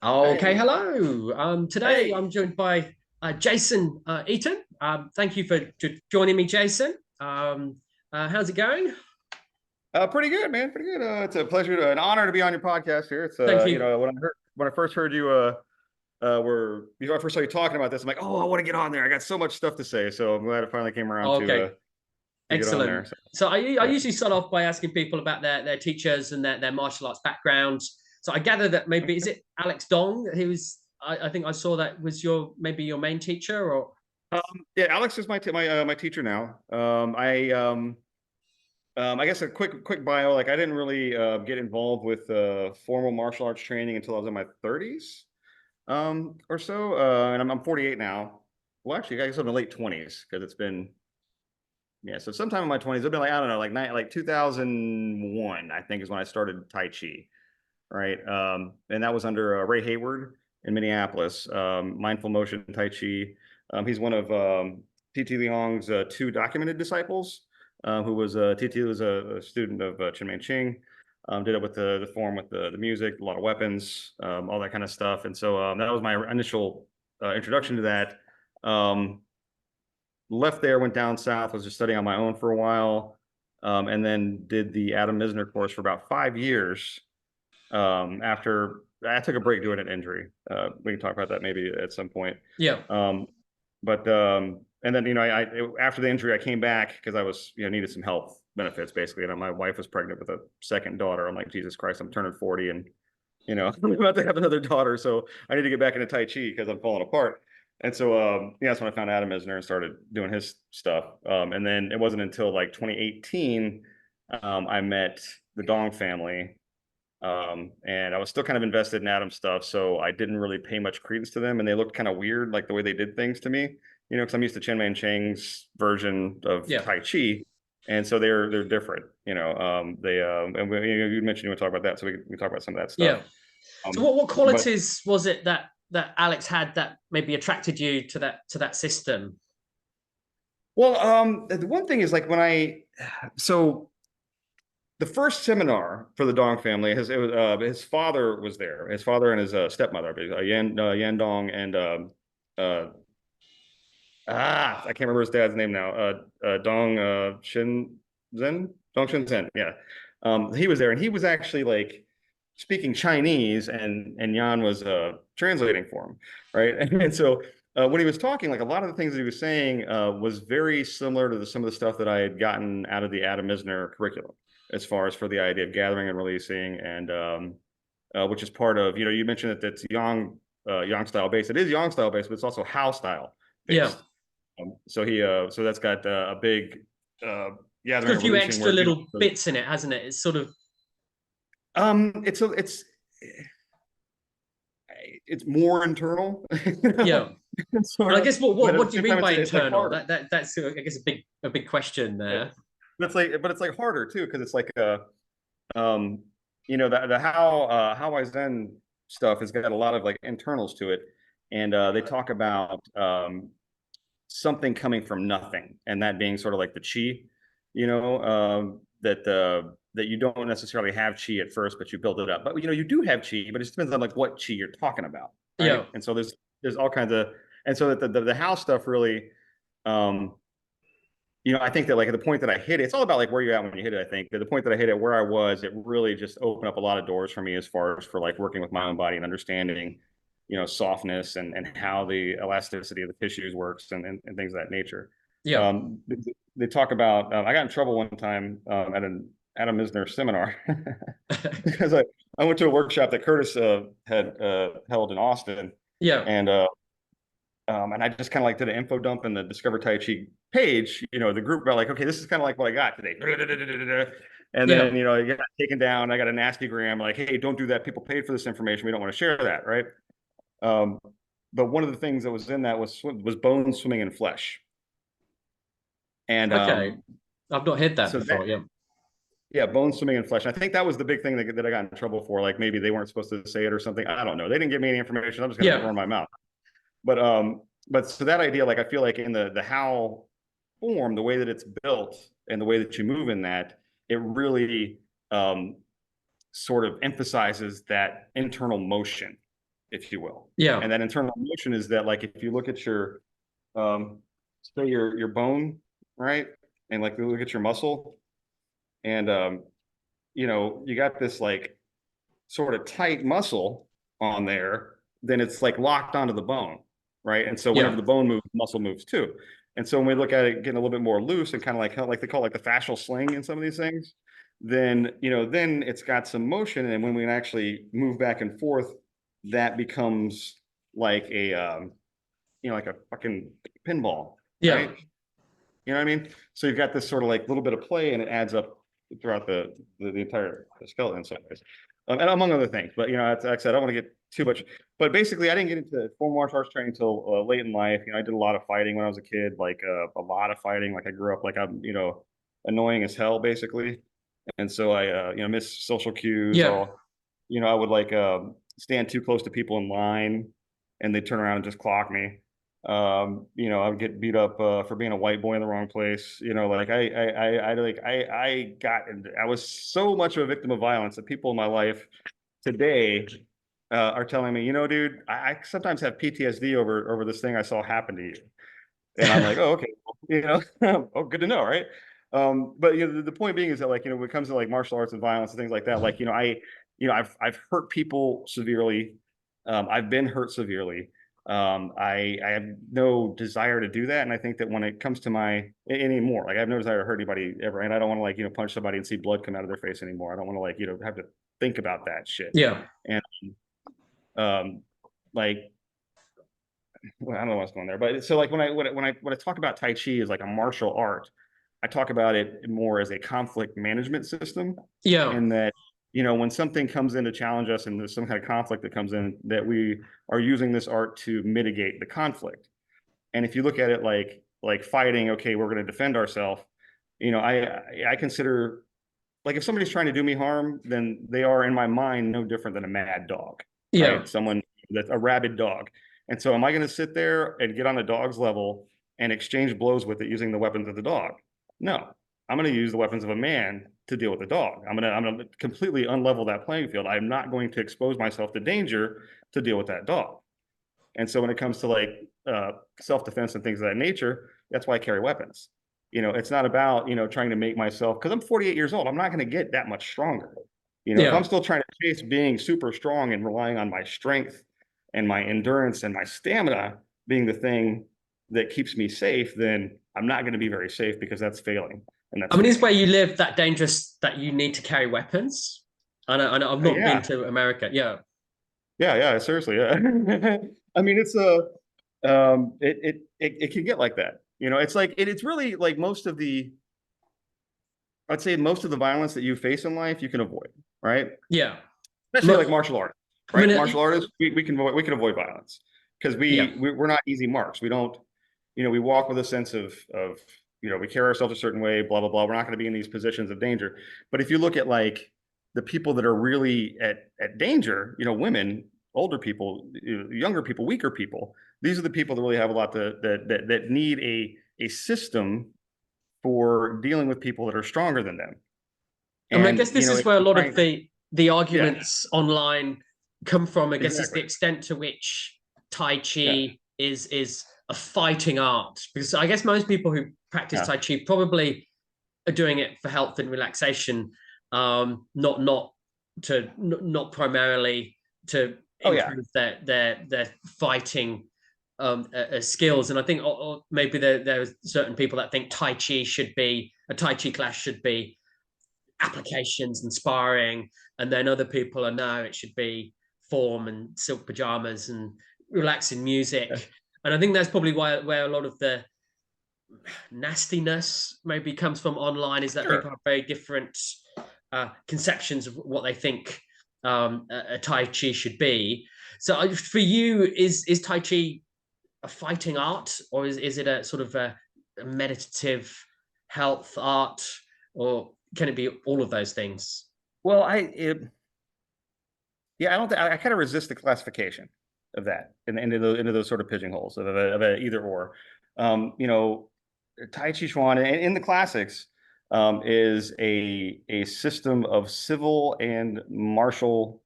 Okay, Hey, hello. Today hey, I'm joined by Jason Eaton. Thank you for joining me, Jason. How's it going? pretty good, man. Pretty good. It's a pleasure, an honor to be on your podcast here. It's Thank you. when I first heard you, were before I first saw you talking about this, I'm like, oh, I want to get on there. I got so much stuff to say, so I'm glad it finally came around Okay, to get on there. excellent. So So I yeah. usually start off by asking people about their teachers and their martial arts backgrounds. So I gather that maybe is it Alex Dong? He was. I think I saw that was your maybe your main teacher or. Um, yeah, Alex is my teacher now. I guess a quick bio. Like I didn't really get involved with formal martial arts training until I was in my 30s. Or so. And I'm 48 now. Well, actually, I guess I'm in the late 20s because it's been, yeah. So sometime in my 20s, it's been like, I don't know, like 2001, I think is when I started Tai Chi, right? And that was under Ray Hayward in Minneapolis, Mindful Motion Tai Chi. He's one of T.T. Leong's two documented disciples, who was T.T. was a student of Chen Manqing. Did it with the form with the music, a lot of weapons, all that kind of stuff. And so that was my initial introduction to that. Um, Left there, went down south, was just studying on my own for a while, and then did the Adam Misner course for about 5 years. After I took a break due to an injury. We can talk about that maybe at some point. Yeah. Um, but and then after the injury, I came back because I was needed some health benefits basically, and my wife was pregnant with a second daughter. I'm like, Jesus Christ, I'm turning 40, and I'm about to have another daughter, so I need to get back into Tai Chi because I'm falling apart. And so yeah, that's when I found Adam Misner and started doing his stuff. And then it wasn't until like 2018 I met the Dong family, and I was still kind of invested in Adam's stuff, so I didn't really pay much credence to them, and they looked kind of weird, like the way they did things to me, because I'm used to Chen Man Cheng's version of Yeah. Tai Chi, and so they're different, and you mentioned you want to talk about that, so we can talk about some of that stuff. Yeah. So Um, what but qualities was it that Alex had that maybe attracted you to that system? well, the one thing is like so the first seminar for the Dong family, his father was there. His father and his stepmother, Yan Dong and uh, I can't remember his dad's name now. Dong Dong Shinzen. Yeah, he was there, and he was actually like speaking Chinese, and Yan was translating for him, right? And so when he was talking, like a lot of the things that he was saying was very similar to some of the stuff that I had gotten out of the Adam Misner curriculum, as far as for the idea of gathering and releasing, and which is part of you mentioned that it's Yang style based. It is Yang style based, but it's also How style Yeah. based. So that's got a big uh, It's got gathering a and few releasing extra where little bits in it, hasn't it? It's sort of it's more internal, yeah. And sort I of, guess but at the what do you same mean time, by it's like internal? harder. That's I guess a big question Yeah. there. But it's like harder too because it's like um the how I Zen stuff has got a lot of like internals to it, and they talk about something coming from nothing, and that being sort of like the chi, that you don't necessarily have chi at first, but you build it up. But you do have chi, but it just depends on like what chi you're talking about, right? Yeah. And so there's all kinds of, and so that the house stuff really, um, I think that like at the point that I hit it, it's all about like where you're at when you hit it. I think at the point that I hit it, where I was, it really just opened up a lot of doors for me as far as for like working with my own body and understanding, softness and how the elasticity of the tissues works and things of that nature. Yeah. Um, they talk about. I got in trouble one time at an Adam Misner seminar because I went to a workshop that Curtis had held in Austin, Yeah. and and I just kind of like did an info dump in the Discover Tai Chi page, the group about like, okay, this is kind of like what I got today. And then, Yeah. it got taken down. I got a nasty gram like, hey, don't do that. People paid for this information. We don't want to share that, right? Um, but one of the things that was in that was bone swimming in flesh. And Okay. I've not heard that so that, before. Yeah. yeah, bone swimming in flesh. And I think that was the big thing that I got in trouble for. Like maybe they weren't supposed to say it or something. I don't know. They didn't give me any information. I'm just going to Yeah. run my mouth. But so that idea, like I feel like in the how form, the way that it's built and the way that you move in that, it really sort of emphasizes that internal motion if you will. Yeah. And that internal motion is that, like, if you look at your, say your bone, right, and like look at your muscle, and you got this like sort of tight muscle on there, then it's like locked onto the bone, right? And so whenever Yeah. the bone moves, the muscle moves too. And so when we look at it getting a little bit more loose and kind of like they call it like the fascial sling in some of these things, then then it's got some motion, and when we can actually move back and forth, that becomes like a like a fucking pinball, Yeah. right? You know what I mean? So you've got this sort of like little bit of play, and it adds up throughout the entire skeleton in some ways, and among other things. But like I said, I don't want to get too much. But basically, I didn't get into formal martial arts training until late in life. I did a lot of fighting when I was a kid, like a lot of fighting. Like I grew up like I'm annoying as hell, basically, and so I miss social cues. Yeah. I would like stand too close to people in line, and they turn around and just clock me. I would get beat up for being a white boy in the wrong place. Like I was so much of a victim of violence that people in my life today are telling me, dude, I sometimes have PTSD over this thing I saw happen to you. And I'm like, oh, okay, oh, good to know, right? But the point being is that, like, when it comes to like martial arts and violence and things like that, like, I've hurt people severely. I've been hurt severely. I have no desire to do that, and I think that when it comes to my anymore, like I have no desire to hurt anybody ever, and I don't want to like punch somebody and see blood come out of their face anymore. I don't want to like have to think about that shit. Yeah. And um, like well, I don't know what's going there, but so like when I talk about Tai Chi as like a martial art, I talk about it more as a conflict management system, Yeah. in that when something comes in to challenge us and there's some kind of conflict that comes in, that we are using this art to mitigate the conflict. And if you look at it like fighting, okay, we're going to defend ourselves. I consider, like, if somebody's trying to do me harm, then they are in my mind no different than a mad dog, Yeah. right? Someone that's a rabid dog. And so am I going to sit there and get on the dog's level and exchange blows with it using the weapons of the dog? No. I'm going to use the weapons of a man to deal with the dog. I'm going to completely unlevel that playing field. I'm not going to expose myself to danger to deal with that dog. And so when it comes to like self-defense and things of that nature, that's why I carry weapons. It's not about, trying to make myself, because I'm 48 years old, I'm not going to get that much stronger. If I'm Yeah. still trying to chase being super strong and relying on my strength and my endurance and my stamina being the thing that keeps me safe, then I'm not going to be very safe, because that's failing. And I that's mean, is failing. where you live that dangerous that you need to carry weapons? I know I've not been Yeah. to America. Yeah. Yeah. Seriously. Yeah. I mean, it's it can get like that. It's like it's really like I'd say most of the violence that you face in life you can avoid, right? Yeah. Especially like martial arts, I mean, right? Martial artists, we can avoid violence, because yeah. we're not easy marks. We don't, we walk with a sense of we carry ourselves a certain way, blah blah blah. We're not going to be in these positions of danger. But if you look at like the people that are really at danger, women, older people, younger people, weaker people, these are the people that really have a lot that need a system for dealing with people that are stronger than them. I mean, I And guess this is where a lot of the yeah, arguments online come from. I guess it's exactly. the extent to which Tai Yeah, Chi is a fighting art. Because I guess most people who practice yeah. Tai Chi probably are doing it for health and relaxation, not primarily to Oh yeah, improve their fighting skills. And I think or maybe there are certain people that think a Tai Chi class should be applications and sparring, and then other people are no, it should be form and silk pajamas and relaxing music. And I think that's probably where a lot of the nastiness maybe comes from online, is that sure. people have very different conceptions of what they think a Tai Chi should be. So for you, is Tai Chi a fighting art, or is it a sort of a meditative health art, or can it be all of those things? Well, yeah, I don't think I kind of resist the classification of that into those sort of pigeonholes of a either or. Um, you know, Tai Chi Chuan in the classics is a system of civil and martial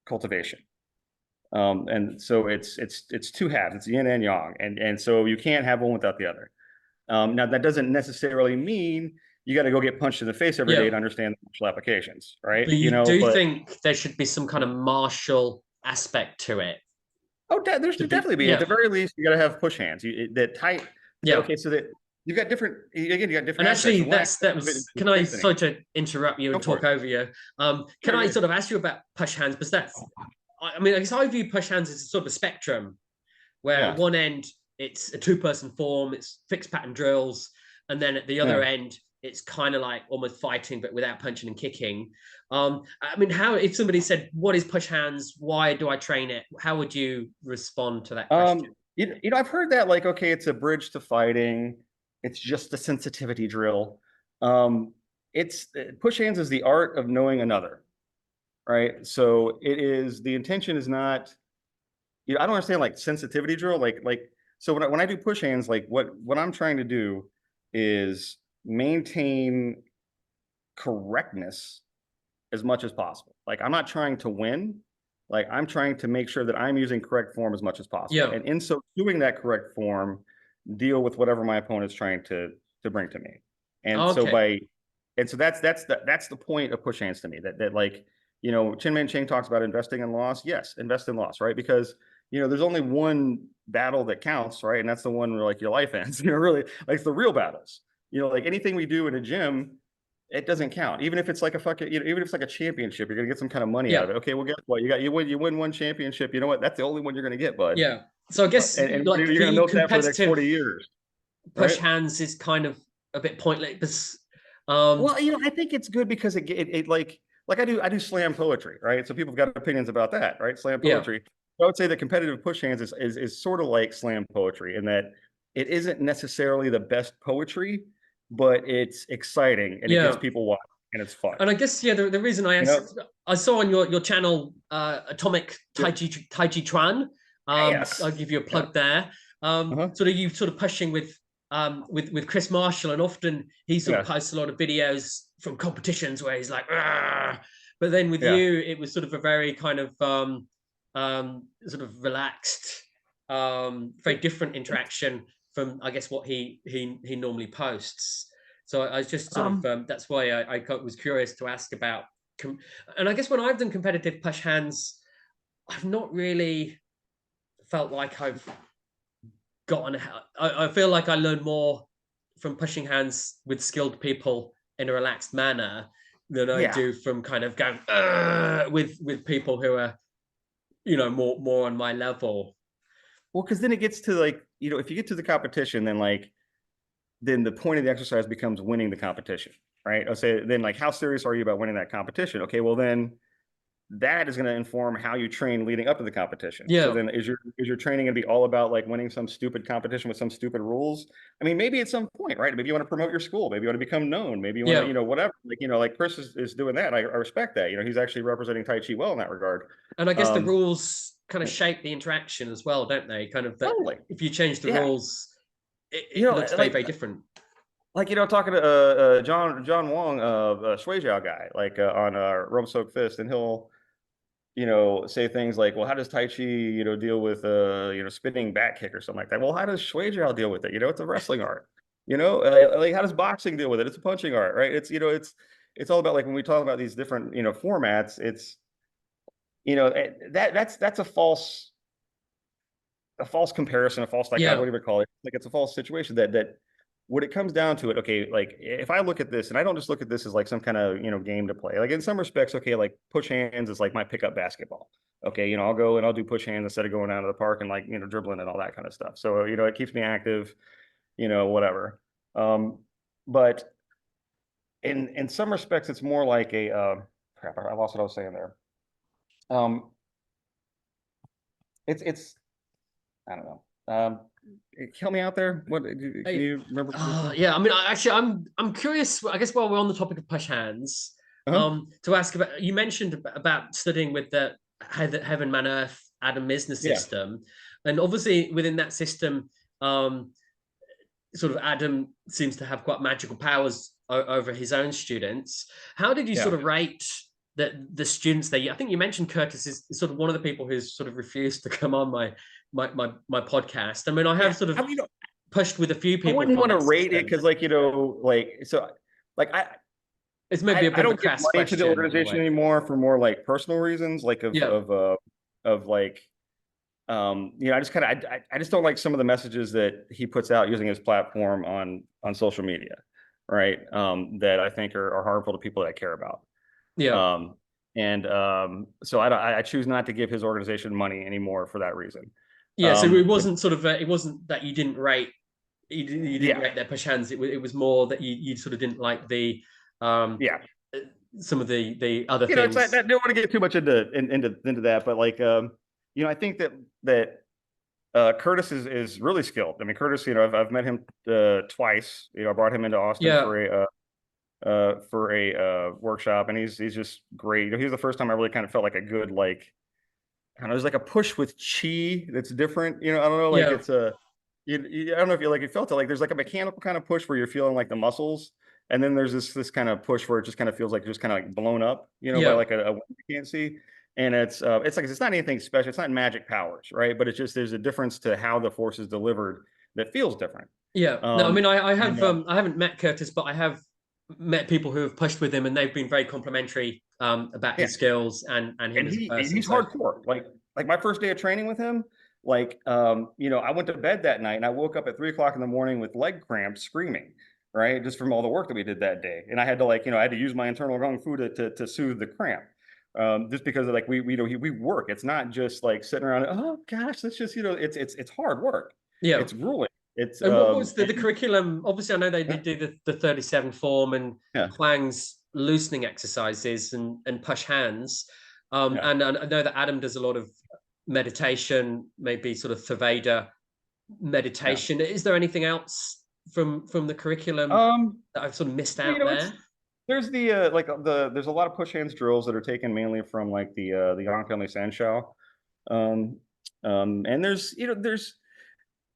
cultivation. And so it's two halves. It's yin and yang, and so you can't have one without the other. Now that doesn't necessarily mean you got to go get punched in the face every day Yeah. to understand the martial applications, right? But You you know, do but think there should be some kind of martial aspect to it there to should be, definitely be. At yeah, the very least, you got to have push hands. That tight. So yeah. okay, so that you've got different. Again, you got And different aspects. actually, And one that aspect of it was. is Can I strengthening. sorry to interrupt you Go and for talk it. over you? Can Sure, I yeah. sort of ask you about push hands? Because that's, I mean, I guess I view push hands as sort of a spectrum, where at Yeah. one end it's a two-person form, it's fixed pattern drills, and then at the other Yeah. end it's kind of like almost fighting but without punching and kicking. I mean, how if somebody said, "What is push hands? Why do I train it?" How would you respond to that question? I've heard that like, okay, it's a bridge to fighting. It's just a sensitivity drill. Um, it's push hands is the art of knowing another, right? So it is the intention is not, I don't understand like sensitivity drill, so when I do push hands, like what I'm trying to do is maintain correctness as much as possible. Like I'm not trying to win. Like I'm trying to make sure that I'm using correct form as much as possible. Yeah. And in so doing that correct form, deal with whatever my opponent's trying to bring to me. And so Okay. by and so that's the point of push hands to me. That like, Chin Man Ching talks about investing in loss. Yes, invest in loss, right? Because there's only one battle that counts, right? And that's the one where like your life ends. Really, like the real battles. Like anything we do in a gym, it doesn't count. Even if it's like a fucking, even if it's like a championship, you're gonna get some kind of money out Yeah. of it. Okay, well, guess what? You win one championship. You know what? That's the only one you're gonna get, bud. Yeah. So I guess And like you're for gonna you, milk that for the next competitive 40 years, push right? hands is kind of a bit pointless. Well, I think it's good because it like I do slam poetry, right? So people have got opinions about that, right? Slam Yeah. poetry. So I would say that competitive push hands is sort of like slam poetry in that it isn't necessarily the best poetry, but it's exciting and it gets Yeah. people watching and it's fun. And I guess yeah, the reason I You know? asked, I saw on your channel, Atomic Tai Chi Tran. I'll Yes. give you a Yeah. plug there. Uh-huh. Sort of you sort of pushing with Chris Marshall, and often he sort of Yeah. posts a lot of videos from competitions where he's like, "Argh." But then with Yeah. you, it was sort of a very kind of sort of relaxed, very different interaction from I guess what he normally posts. So I was just sort of Um, that's why I was curious to ask about. And I guess when I've done competitive push hands, I've not really felt like I've gotten. I feel like I learn more from pushing hands with skilled people in a relaxed manner than I yeah. do from kind of going with people who are more on my level. Well, because then it gets to like, if you get to the competition, then the point of the exercise becomes winning the competition, right? I'll say then like how serious are you about winning that competition? Okay, well then that is going to inform how you train leading up to the competition. So Yeah, then is your training going to be all about like winning some stupid competition with some stupid rules? I mean, maybe at some point, right? Maybe you want to promote your school, maybe you want to become known, maybe you want to, yeah. whatever. Like Chris is doing that. I respect that. He's actually representing Tai Chi well in that regard. And I guess the Um, rules kind of shape the interaction as well, don't they? Kind of that totally. if you change the Yeah. rules, it looks very, Like very different. talking to John Wong Shui Jiao guy like on Rome Soak Fist, and he'll say things like, well, how does Tai Chi deal with spinning back kick or something like that? Well, how does Shui Jiao deal with it? It's a wrestling art. Like how does boxing deal with it? It's a punching art, right? It's all about like when we talk about these different formats. It's that's a false comparison, a false dichotomy, Yeah, whatever you call it. Like it's a false situation that when it comes down to it, okay, like if I look at this and I don't just look at this as like some kind of game to play. Like in some respects, okay, like push hands is like my pickup basketball. Okay, I'll go and I'll do push hands instead of going out to the park and like dribbling and all that kind of stuff. So it keeps me active, whatever. But in some respects, it's more like a crap. I lost what I was saying there. Um, it's I don't know. Help me out there. What can you remember? yeah. I mean, I'm curious. I guess while we're on the topic of push hands, Uh-huh. to ask about. You mentioned about studying with the Heaven Man Earth Adam Misner Yeah. system, and obviously within that system, sort of Adam seems to have quite magical powers over his own students. How did you Yeah. sort of rate the students there. I think you mentioned Curtis is sort of one of the people who's sort of refused to come on my podcast. I mean, I have Yeah, sort I of mean, pushed with a few I people wouldn't from want to that rate it system. because, like, like It's maybe a I bit of a don't give crass money to the question in a organization way. anymore for more like personal reasons, like Yeah, of like I just kind of I just don't like some of the messages that he puts out using his platform on social media, right? That I think are harmful to people that I care about. yeah, Um, and so I choose not to give his organization money anymore for that reason. yeah. So it But wasn't sort of it wasn't that you didn't yeah, rate their push hands. It was more that you sort of didn't like the um yeah, some of the other it's like, I things. don't want to get too much into that, but like I think that Curtis is really skilled. I mean, Curtis, I've met him twice. I brought him into Austin Yeah, for a workshop, and he's just great. He was the first time I really kind of felt like a good, like, I don't know, there's like a push with chi that's different. I don't know, like yeah, it's a I don't know if you felt it, like there's like a mechanical kind of push where you're feeling like the muscles, and then there's this kind of push where it just kind of feels like just kind of like blown up, by yeah, like a wind you can't see. And it's like it's not anything special. It's not magic powers, right? But it's just there's a difference to how the force is delivered that feels different. yeah. No, I Um, mean, I and have I haven't met Curtis, but I have met people who have pushed with him, and they've been very complimentary about yeah, his skills and him and as a person. he's So hardcore. Like my first day of training with him, like I went to bed that night and I woke up at 3 o'clock in the morning with leg cramps, screaming, right, just from all the work that we did that day. And I had to I had to use my internal kung fu to soothe the cramp. Just because of, like we work. It's not just like sitting around. Oh gosh, that's just it's hard work. yeah. It's grueling. It's And what was the and, curriculum? Obviously, I know they did do the 37 form and yeah, Huang's loosening exercises and push hands. yeah, And I know that Adam does a lot of meditation, maybe sort of Theravada yeah. meditation. Is there anything else from the curriculum Um, that I've sort of missed well, out there? there's there's a lot of push hands drills that are taken mainly from like the Yang family Sanshao. Um, and there's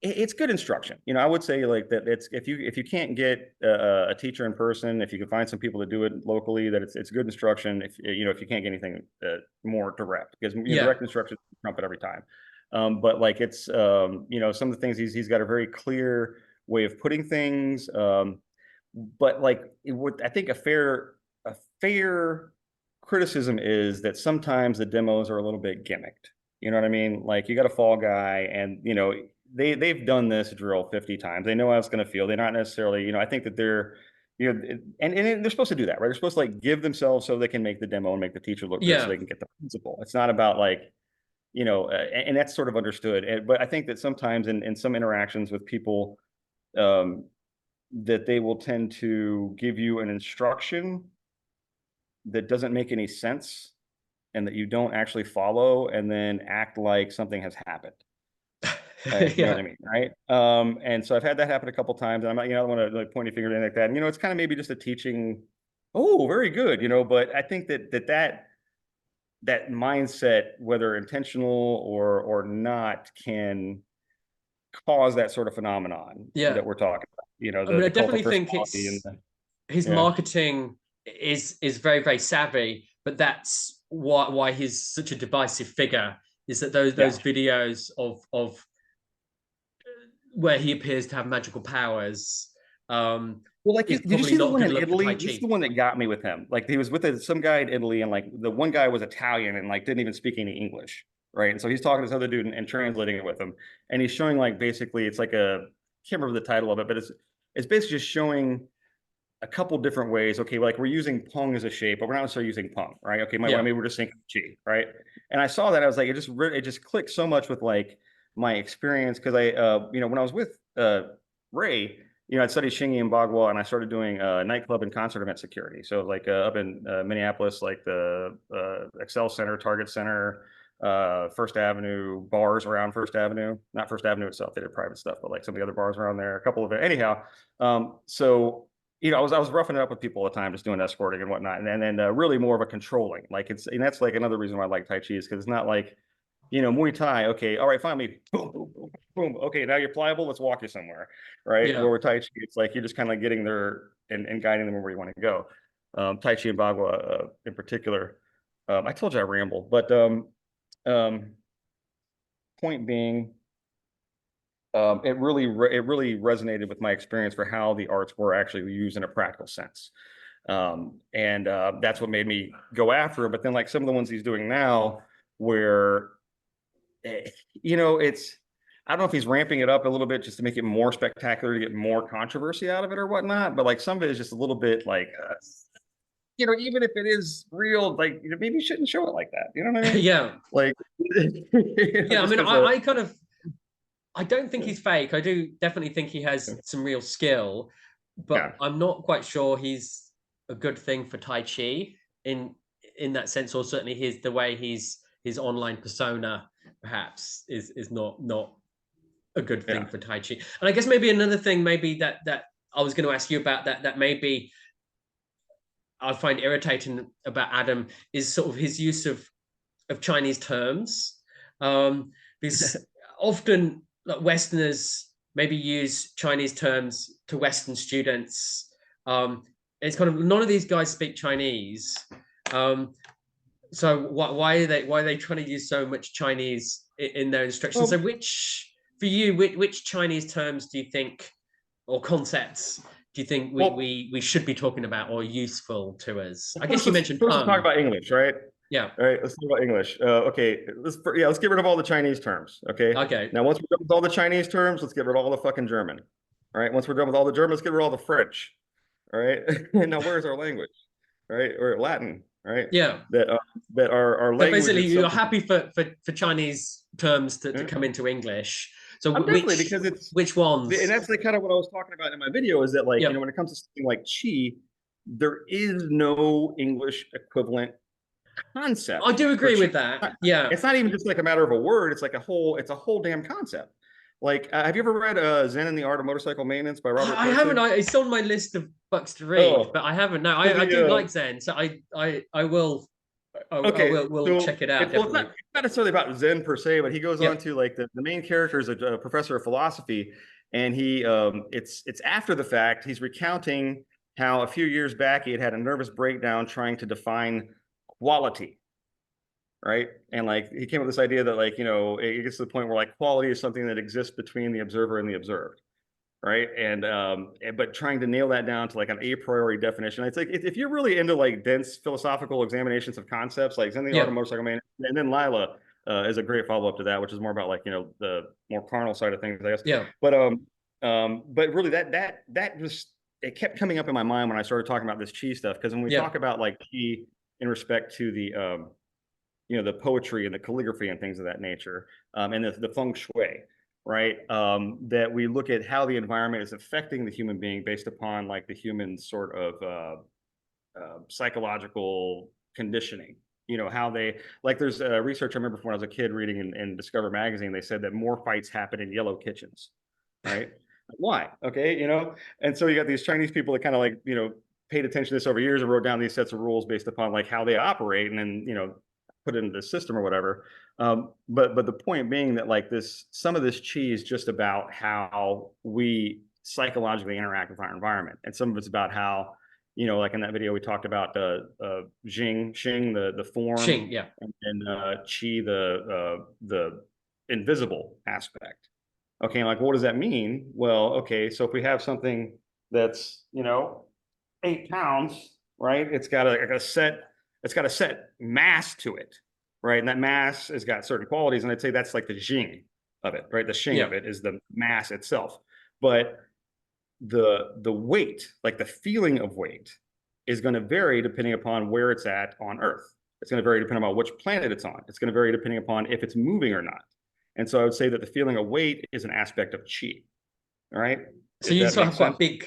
it's good instruction. I would say like that it's if you can't get a teacher in person, if you can find some people to do it locally, that it's good instruction. If you can't get anything more direct, because Yeah, direct instruction trump it every time. But like it's some of the things he's got a very clear way of putting things. But like I think a fair criticism is that sometimes the demos are a little bit gimmicked. You know what I mean? Like you got a fall guy, and they've done this drill 50 times. They know how it's going to feel. They're not necessarily, I think that they're, and they're supposed to do that, right? They're supposed to like give themselves so they can make the demo and make the teacher look good so yeah, they can get the principle. It's not about like, and that's sort of understood. But I think that sometimes in some interactions with people, um, that they will tend to give you an instruction that doesn't make any sense and that you don't actually follow and then act like something has happened. You know what yeah, I mean, right? And so I've had that happen a couple times, and I'm not, I don't want to like point a finger or anything like that. And it's kind of maybe just a teaching. Oh, very good, but I think that mindset, whether intentional or not, can cause that sort of phenomenon yeah. that we're talking about. I mean, I The cult of definitely think personality and it's his yeah, marketing is very very savvy, but that's why he's such a divisive figure. Is that yeah. those videos of where he appears to have magical powers Well, like, is did you probably see the not one good in look for Tai Italy? This is Chi. the one that got me with him. Like, he was with some guy in Italy, and like the one guy was Italian and like didn't even speak any English, right? And so he's talking to this other dude and translating it with him, and he's showing like basically it's like I can't remember the title of it, but it's basically just showing a couple different ways. Okay, like we're using pung as a shape, but we're not necessarily using pung, right? Okay, Yeah, maybe we're just thinking chi, right? And I saw that, I was like, it just clicked so much with like my experience, because I when I was with Ray, I'd studied Shingi and Bagua, and I started doing nightclub and concert event security. So like up in Minneapolis, like the Excel Center, Target Center, First Avenue, bars around First Avenue, not First Avenue itself. They did private stuff, but like some of the other bars around there, a couple of it. Anyhow, so I was roughing it up with people all the time, just doing escorting and whatnot, and then really more of a controlling. Like and that's like another reason why I like Tai Chi, is because it's not like Muay Thai. Okay, all right, fine, me, boom, boom, boom, boom. Okay, now you're pliable. Let's walk you somewhere, right? yeah, Where with Tai Chi, it's like you're just kind of like getting there and guiding them where you want to go. Tai Chi and Bagua in particular. I told you I ramble, but um, point being, it really resonated with my experience for how the arts were actually used in a practical sense. And that's what made me go after it. But then like some of the ones he's doing now where, eh, it's, I don't know if he's ramping it up a little bit just to make it more spectacular, to get more controversy out of it or whatnot. But like some of it is just a little bit like, even if it is real, like, maybe you shouldn't show it like that. You know what I mean? Yeah. Like, Yeah, I just mean, because I kind of, I don't think yeah, he's fake. I do definitely think he has some real skill, but yeah, I'm not quite sure he's a good thing for Tai Chi in in that sense, or certainly the way his online persona perhaps is not a good thing yeah. for Tai Chi. And I guess maybe another thing, maybe that I was going to ask you about that maybe I find irritating about Adam is sort of his use of Chinese terms, because often like Westerners maybe use Chinese terms to Western students. It's kind of none of these guys speak Chinese, um, so why are they trying to use so much Chinese in their instructions? So Well, which for you, which Chinese terms do you think or concepts do you think well, we should be talking about or useful to us? I guess first you mentioned let's talk hung. about English, right? Yeah. All right, let's talk about English. Okay, let's get rid of all the Chinese terms. Okay, Okay. now once we're done with all the Chinese terms, let's get rid of all the fucking German. All right, once we're done with all the German, let's get rid of all the French. All right, now where's our language? All right, or Latin, right? Yeah. That that our So language basically, itself. you're happy for Chinese terms to Yeah. come into English. So I'm definitely because which and ones? that's like kind of what I was talking about in my video is that like Yeah. when it comes to something like chi, there is no English equivalent I concept do for agree chi. with that. Yeah. It's not even just like a matter of a word. It's a whole damn concept. Like, have you ever read Zen and the Art of Motorcycle Maintenance by Robert I haven't. Pirsig? It's on my list of books to read, Oh, but I haven't. No, so I do the like Zen, so I will I okay, will so check it out well, definitely. it's not necessarily about Zen per se, but he goes on Yeah. to like the main character is a professor of philosophy, and it's after the fact he's recounting how a few years back he had had a nervous breakdown trying to define quality, right? And like he came up with this idea that like it gets to the point where like quality is something that exists between the observer and the observed, right? And but trying to nail that down to like an a priori definition. It's like if you're really into like dense philosophical examinations of concepts, like in the Art Yeah. of Motorcycle Man, and then Lila is a great follow up to that, which is more about like the more carnal side of things, I guess. Yeah. But really that just it kept coming up in my mind when I started talking about this chi stuff because when we Yeah. talk about like chi in respect to the the poetry and the calligraphy and things of that nature, and the feng shui, right? That we look at how the environment is affecting the human being based upon like the human sort of psychological conditioning. How they like. There's research I remember from when I was a kid reading in Discover magazine. They said that more fights happen in yellow kitchens, right? Why? Okay, and so you got these Chinese people that kind of like paid attention to this over years and wrote down these sets of rules based upon like how they operate, and then put it into the system or whatever. But the point being that like some of this chi is just about how we psychologically interact with our environment, and some of it's about how like in that video we talked about Xing the form, Xing. Yeah. and Qi the invisible aspect. Okay, like what does that mean? Well, okay, so if we have something that's 8 pounds, right? It's got a set mass to it, right? And that mass has got certain qualities, and I'd say that's like the Jing of it, right? The Xing Yeah. of it is the mass itself, but the weight, like the feeling of weight, is going to vary depending upon where it's at on Earth. It's going to vary depending on which planet it's on. It's going to vary depending upon if it's moving or not. And so I would say that the feeling of weight is an aspect of chi. All right. So If you that sort of makes have quite a sense. big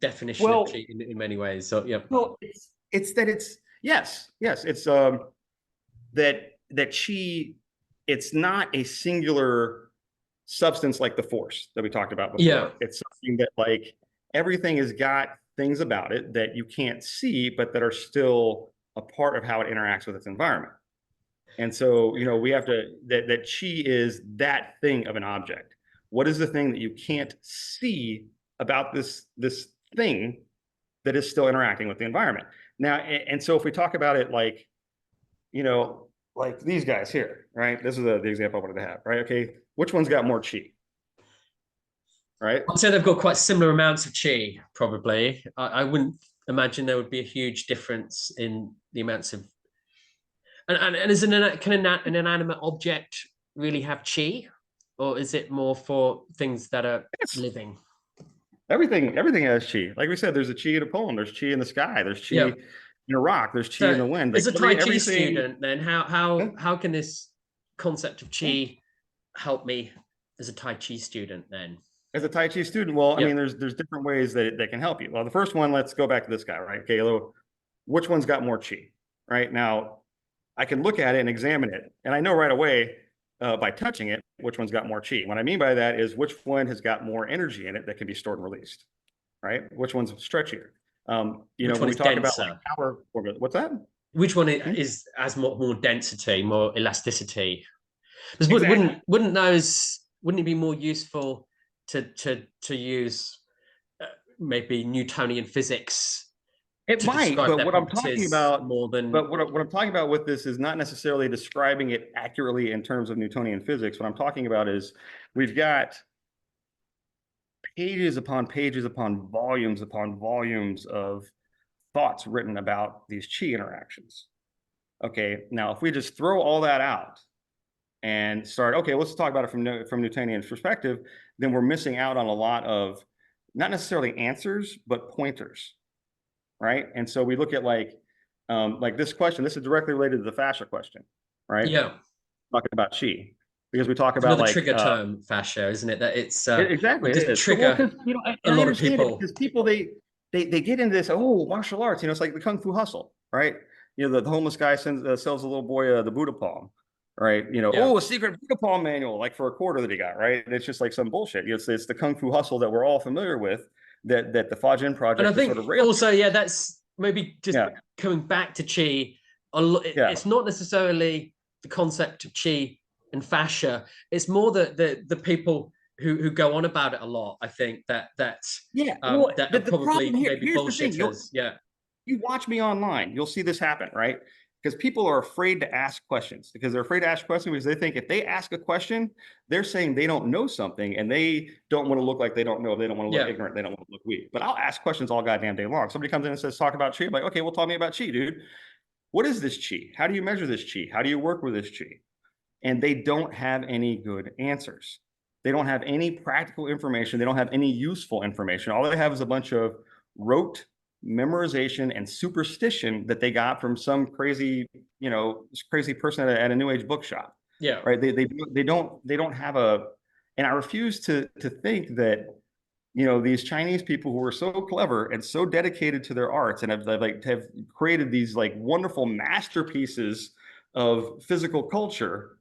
definition of Well, cheat in many ways. So yeah. it's that it's yes, it's that chi, it's not a singular substance like the force that we talked about Yeah. before. It's something that like everything has got things about it that you can't see, but that are still a part of how it interacts with its environment. And so, we have to that chi is that thing of an object. What is the thing that you can't see about this thing that is still interacting with the environment? Now, and so if we talk about it like like these guys here, right? This is the example I wanted to have, right? Okay, which one's got more chi, right? I'd say they've got quite similar amounts of chi, probably. I wouldn't imagine there would be a huge difference in the amounts of. And is can an inanimate object really have chi, or is it more for things that are It's living? everything has chi. Like we said, there's a chi in a poem, there's chi in the sky, there's chi Yeah. in a rock, there's chi in So, the wind. Like as a Tai Chi everything. student, then how can this concept of chi help me as a Tai Chi student? Then, As a Tai Chi student, well, I yeah, mean, there's different ways that can help you. Well, the first one, let's go back to this guy, right? Kalo, which one's got more chi, right? Now, I can look at it and examine it, and I know right away by touching it which one's got more chi. What I mean by that is which one has got more energy in it that can be stored and released, right? Which one's stretchier? which one When we is talk about like denser? power, what's that? Which one Hmm? is has more density, more elasticity? Because Exactly. wouldn't it be more useful to use maybe Newtonian physics It to might, describe but their what I'm talking properties about, more than but what I'm talking about with this is not necessarily describing it accurately in terms of Newtonian physics. What I'm talking about is we've got pages upon volumes of thoughts written about these chi interactions. Okay, now if we just throw all that out and start, okay, let's talk about it from Newtonian perspective, then we're missing out on a lot of not necessarily answers, but pointers, right? And so we look at like this question. This is directly related to the fascia question, right? yeah. Talking about chi, because we talk It's about another like trigger term, fascia, isn't it? That exactly, it it does is. Well, trigger because a and I lot of understand it people. because people they get into this martial arts. It's like the kung fu hustle, right? The homeless guy sells a little boy the Buddha palm, right? Yeah. A secret Buddha palm manual, like for a quarter that he got, right? And it's just like some bullshit. It's the kung fu hustle that we're all familiar with. That the Fajin And I project is sort think of railing also, yeah, against. that's maybe just Yeah, coming back to chi. yeah, It's not necessarily the concept of chi and fascia. It's more the people who go on about it a lot. I think yeah. Well, that are the problem probably here, maybe here's the thing. bullshitters. Yeah, You watch me online, you'll see this happen, right? Because people are afraid to ask questions because they're afraid to ask questions because they think if they ask a question, they're saying they don't know something and they don't want to look like they don't know. They don't want to look yeah, ignorant. They don't want to look weak. But I'll ask questions all goddamn day long. Somebody comes in and says, talk about chi. I'm like, okay, well, tell me about chi, dude. What is this chi? How do you measure this chi? How do you work with this chi? And they don't have any good answers. They don't have any practical information. They don't have any useful information. All they have is a bunch of rote memorization and superstition that they got from some crazy person at a new age bookshop, yeah, right? They don't have a, and I refuse to think that these Chinese people who are so clever and so dedicated to their arts and have created these like wonderful masterpieces of physical culture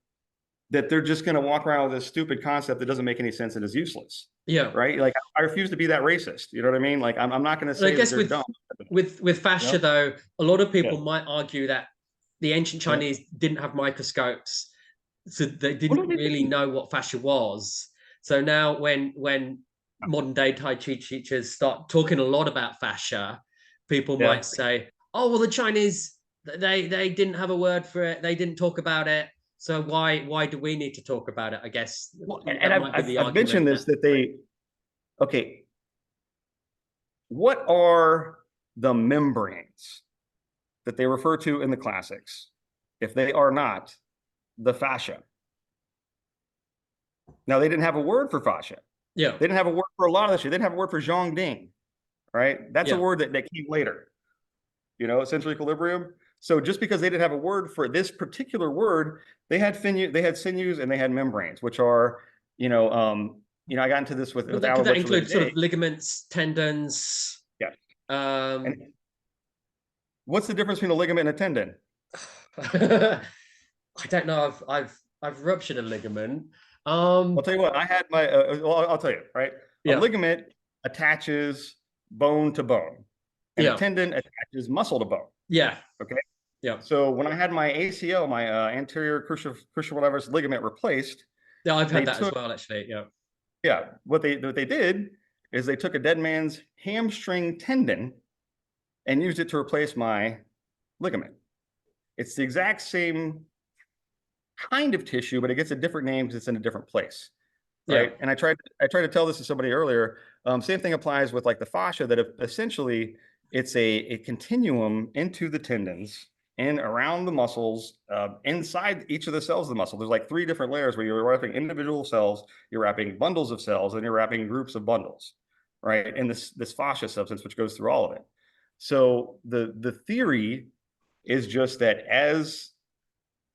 that they're just going to walk around with this stupid concept that doesn't make any sense and is useless, yeah. right? Like I refuse to be that racist. You know what I mean? Like I'm not going to And I say that guess they're dumb. with You fascia know? though, a lot of Yeah. people might argue that the ancient Yeah. Chinese didn't have microscopes, so they Well, no, didn't they really didn't. know what fascia was. So now when modern day Tai Chi teachers start talking a lot about fascia, people Yeah. might say, "Oh, well, the Chinese they didn't have a word for it. They didn't talk about it. So why do we need to talk about it?" I guess Well, and that I've, might be I've, the I've argument mentioned that this that okay, what are the membranes that they refer to in the classics if they are not the fascia? Now, they didn't have a word for fascia. yeah, They didn't have a word for a lot of this shit. They didn't have a word for Zhongding, right? That's a yeah. word that came later, essential equilibrium. So just because they didn't have a word for this particular word, they had sinews and they had membranes, which are, I got into this with Could Alan that Butcher the other include sort day. of ligaments, tendons? Yeah. Um, And what's the difference between a ligament and a tendon? I don't know. I've ruptured a ligament. I'll Um, tell you what, I had my, well, I'll tell you, right? A yeah, ligament attaches bone to bone, and a yeah, tendon attaches muscle to bone. yeah, Okay. yeah, So when I had my ACL, my anterior cruciate whatever ligament replaced, yeah. I've had they that as took, well, actually. Yeah, yeah, what they did is they took a dead man's hamstring tendon and used it to replace my ligament. It's the exact same kind of tissue, but it gets a different name because it's in a different place, Yeah. right? And I tried to tell this to somebody earlier. Same thing applies with like the fascia, that essentially it's a continuum into the tendons and around the muscles, inside each of the cells of the muscle. There's like 3 different layers where you're wrapping individual cells, you're wrapping bundles of cells, and you're wrapping groups of bundles, right? And this fascia substance, which goes through all of it. So the theory is just that as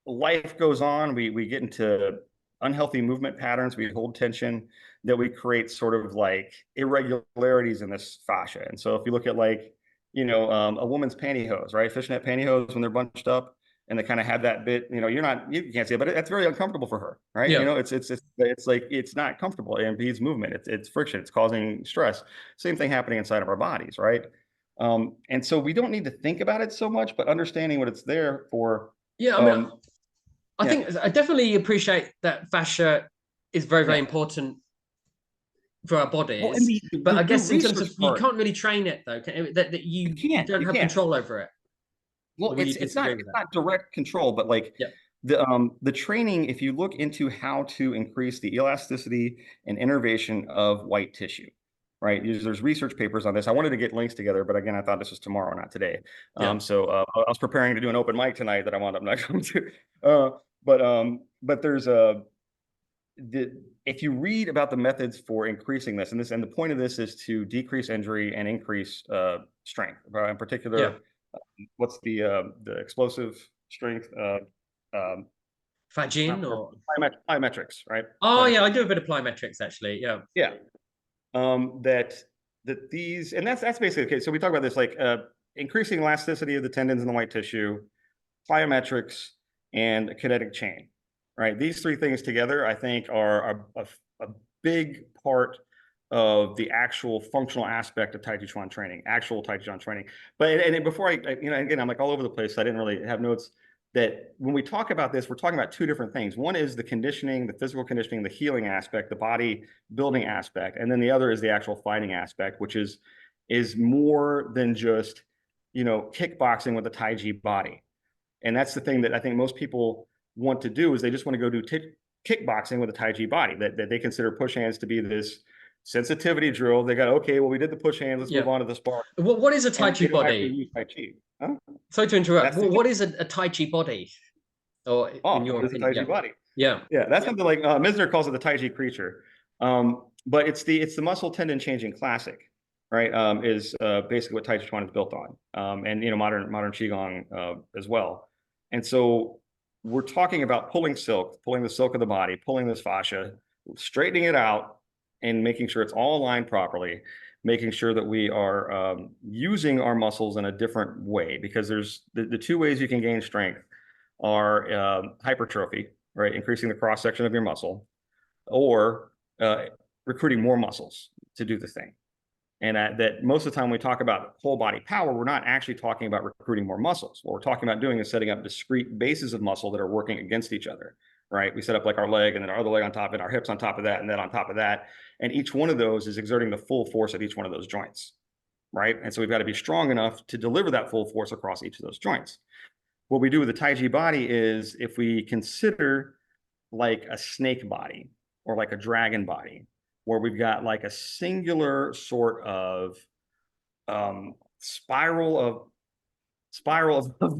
life goes on, we get into unhealthy movement patterns, we hold tension, that we create sort of like irregularities in this fascia. And so if you look at like, a woman's pantyhose, right? Fishnet pantyhose, when they're bunched up and they kind of have that bit, you can't see it, but it's very uncomfortable for her, right? Yeah. It's like, it's not comfortable. It impedes movement. It's friction. It's causing stress. Same thing happening inside of our bodies, right? And so we don't need to think about it so much, but understanding what it's there for. Yeah. I mean, um, I yeah, think I definitely appreciate that fascia is very, very yeah. important for our Well, and bodies. the But the, I the guess in terms of research you part, can't really train it though. That you you can't, don't you have can't. control over it. Well, Or will you it's not disagree with it's that? not direct control, but like Yeah. the training, if you look into how to increase the elasticity and innervation of white tissue, right? There's research papers on this. I wanted to get links together, but again, I thought this was tomorrow, not today. Yeah. So I was preparing to do an open mic tonight that I wound up not going to. But there's a if you read about the methods for increasing this, and the point of this is to decrease injury and increase strength. In Yeah. particular, what's the explosive strength? Um, Fajin not or plyometrics, right? oh yeah, I Plyometrics. do a bit of plyometrics actually. Yeah. Yeah. That these, and that's basically okay. So we talk about this like increasing elasticity of the tendons and the white tissue, plyometrics, and a kinetic chain, right? These 3 things together, I think, are a big part of the actual functional aspect of Tai Chi Chuan training, actual Tai Chi Chuan training. But before again, I'm like all over the place. So I didn't really have notes. That when we talk about this, we're talking about 2 different things. One is the conditioning, the physical conditioning, the healing aspect, the body building aspect, and then the other is the actual fighting aspect, which is more than just kickboxing with a Tai Chi body. And that's the thing that I think most people want to do, is they just want to go do kickboxing with a Tai Chi body, that they consider push hands to be this sensitivity drill. They got, okay, well, we did the push hands, let's move Yeah. on to the spar. What is a Tai And Chi they don't actually body? use Tai Chi. Huh? Sorry to interrupt. That's the What is a Tai Chi body? Or in Oh, your it's a opinion? Tai Chi Yeah. body. Yeah. Yeah, that's something like Misner calls it the Tai Chi creature. But it's the muscle tendon changing classic, right? Is basically what Tai Chi Chuan is built on, and modern qigong as well. And so we're talking about pulling the silk of the body, pulling this fascia, straightening it out, and making sure it's all aligned properly, making sure that we are using our muscles in a different way, because there's the 2 ways you can gain strength are hypertrophy, right? Increasing the cross section of your muscle, or recruiting more muscles to do the thing. And that most of the time when we talk about whole body power, we're not actually talking about recruiting more muscles. What we're talking about doing is setting up discrete bases of muscle that are working against each other, right? We set up like our leg, and then our other leg on top, and our hips on top of that, and then on top of that. And each one of those is exerting the full force at each one of those joints, right? And so we've got to be strong enough to deliver that full force across each of those joints. What we do with the Tai Chi body is, if we consider like a snake body or like a dragon body, where we've got like a singular sort of um, spiral of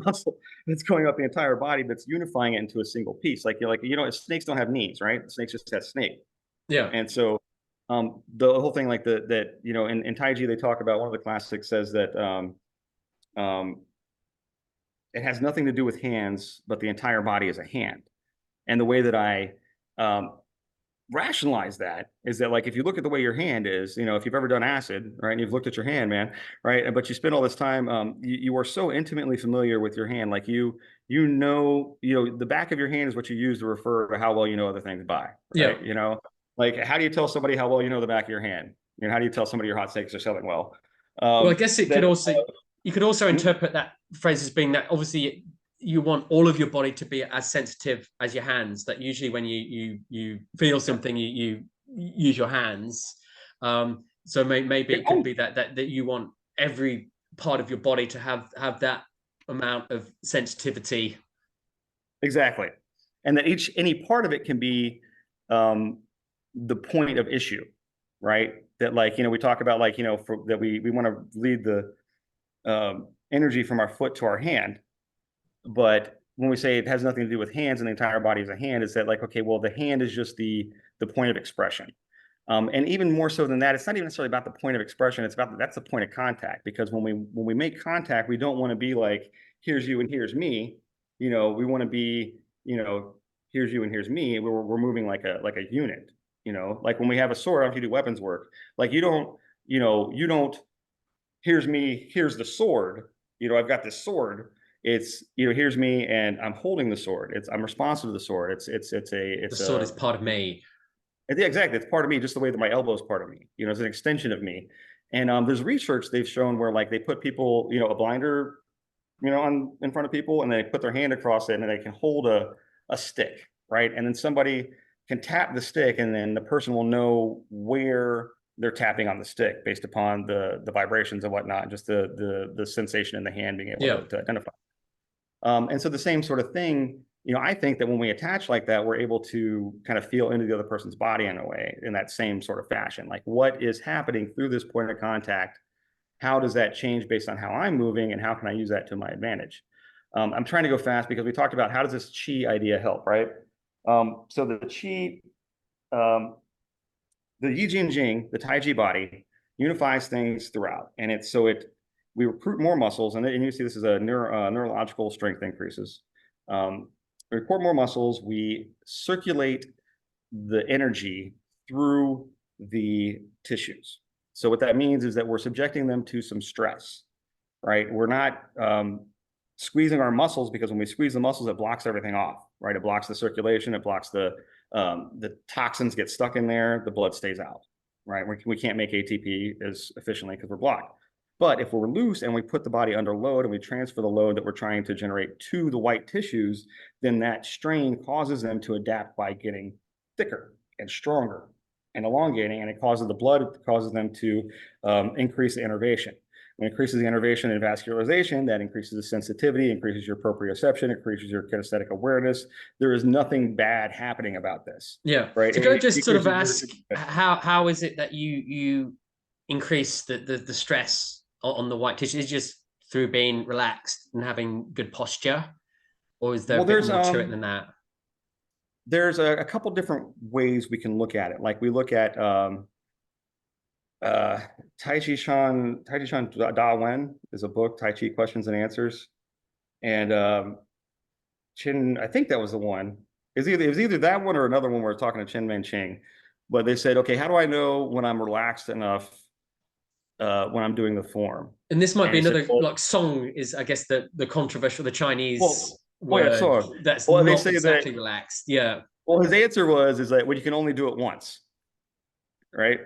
muscle that's going up the entire body, that's unifying it into a single piece. Snakes don't have knees, right? Snakes just have snake. Yeah. And so the whole thing, like in Tai Chi, they talk about, one of the classics says that um, it has nothing to do with hands, but the entire body is a hand. And the way that I rationalize that is that, like, if you look at the way your hand is, if you've ever done acid, right, and you've looked at your hand, man, right, but you spend all this time, you are so intimately familiar with your hand, like the back of your hand is what you use to refer to how well you know other things by, Yeah. right? Like, how do you tell somebody how well you know the back of your hand? How do you tell somebody your hot steaks are selling well? Well, I guess it could That also you could also hmm? interpret that phrase as being that obviously you want all of your body to be as sensitive as your hands. That usually when you feel Yeah. something, you use your hands. So maybe Yeah. it could Oh, be that you want every part of your body to have that amount of sensitivity Exactly. And that any part of it can be um, the point of issue, right? That like, we talk about like, that we want to lead the energy from our foot to our hand. But when we say it has nothing to do with hands and the entire body is a hand, is that like, okay, well, the hand is just the point of expression. And even more so than that, it's not even necessarily about the point of expression. It's about that's the point of contact. Because when we make contact, we don't want to be like, here's you and here's me. We want to be, here's you and here's me. We're moving like a unit. Like when we have a sword, after you do weapons work, like you don't. Here's me. Here's the sword. I've got this sword. It's here's me, and I'm holding the sword. I'm responsive to the sword. The It's sword is a part of me. yeah, exactly. It's part of me, just the way that my elbow is part of me. It's an extension of me. And there's research they've shown where like they put people, a blinder, on in front of people, and they put their hand across it, and then they can hold a stick, right? And then somebody can tap the stick, and then the person will know where they're tapping on the stick based upon the vibrations and whatnot, just the sensation in the hand being able Yeah. to identify. And so the same sort of thing, I think that when we attach like that, we're able to kind of feel into the other person's body in a way, in that same sort of fashion. Like what is happening through this point of contact? How does that change based on how I'm moving, and how can I use that to my advantage? I'm trying to go fast because we talked about how does this chi idea help, right? So the chi, um, the Yi Jin Jing, the Tai Chi body, unifies things throughout, and we recruit more muscles, and you see this is a neurological strength increases. We recruit more muscles. We circulate the energy through the tissues. So what that means is that we're subjecting them to some stress, right? We're not squeezing our muscles, because when we squeeze the muscles, it blocks everything off, right? It blocks the circulation, it blocks the toxins get stuck in there, the blood stays out, right? We can't make ATP as efficiently because we're blocked. But if we're loose and we put the body under load and we transfer the load that we're trying to generate to the white tissues, then that strain causes them to adapt by getting thicker and stronger and elongating, and it causes them to increase the innervation. When it increases the innervation and vascularization, that increases the sensitivity, increases your proprioception, increases your kinesthetic awareness. There is nothing bad happening about this, Yeah. right? So can I It just sort of increases ask how is it that you increase the stress on the white tissue? Is it just through being relaxed and having good posture, or is there a well, bit more to it than that? there's a couple different ways we can look at it. Like we look at uh, Tai Chi Shan Da Wen is a book, Tai Chi Questions and Answers, and Chin, I think that was the one. It was either that one or another one where we're talking to Chin Man Ching. But they said, okay, how do I know when I'm relaxed enough when I'm doing the form? And this might And be he said, another like song is I guess the controversial the well, Chinese oh yeah, word so that's well they not say that exactly relaxed. Yeah. well his answer was is that well you can only do it once, right?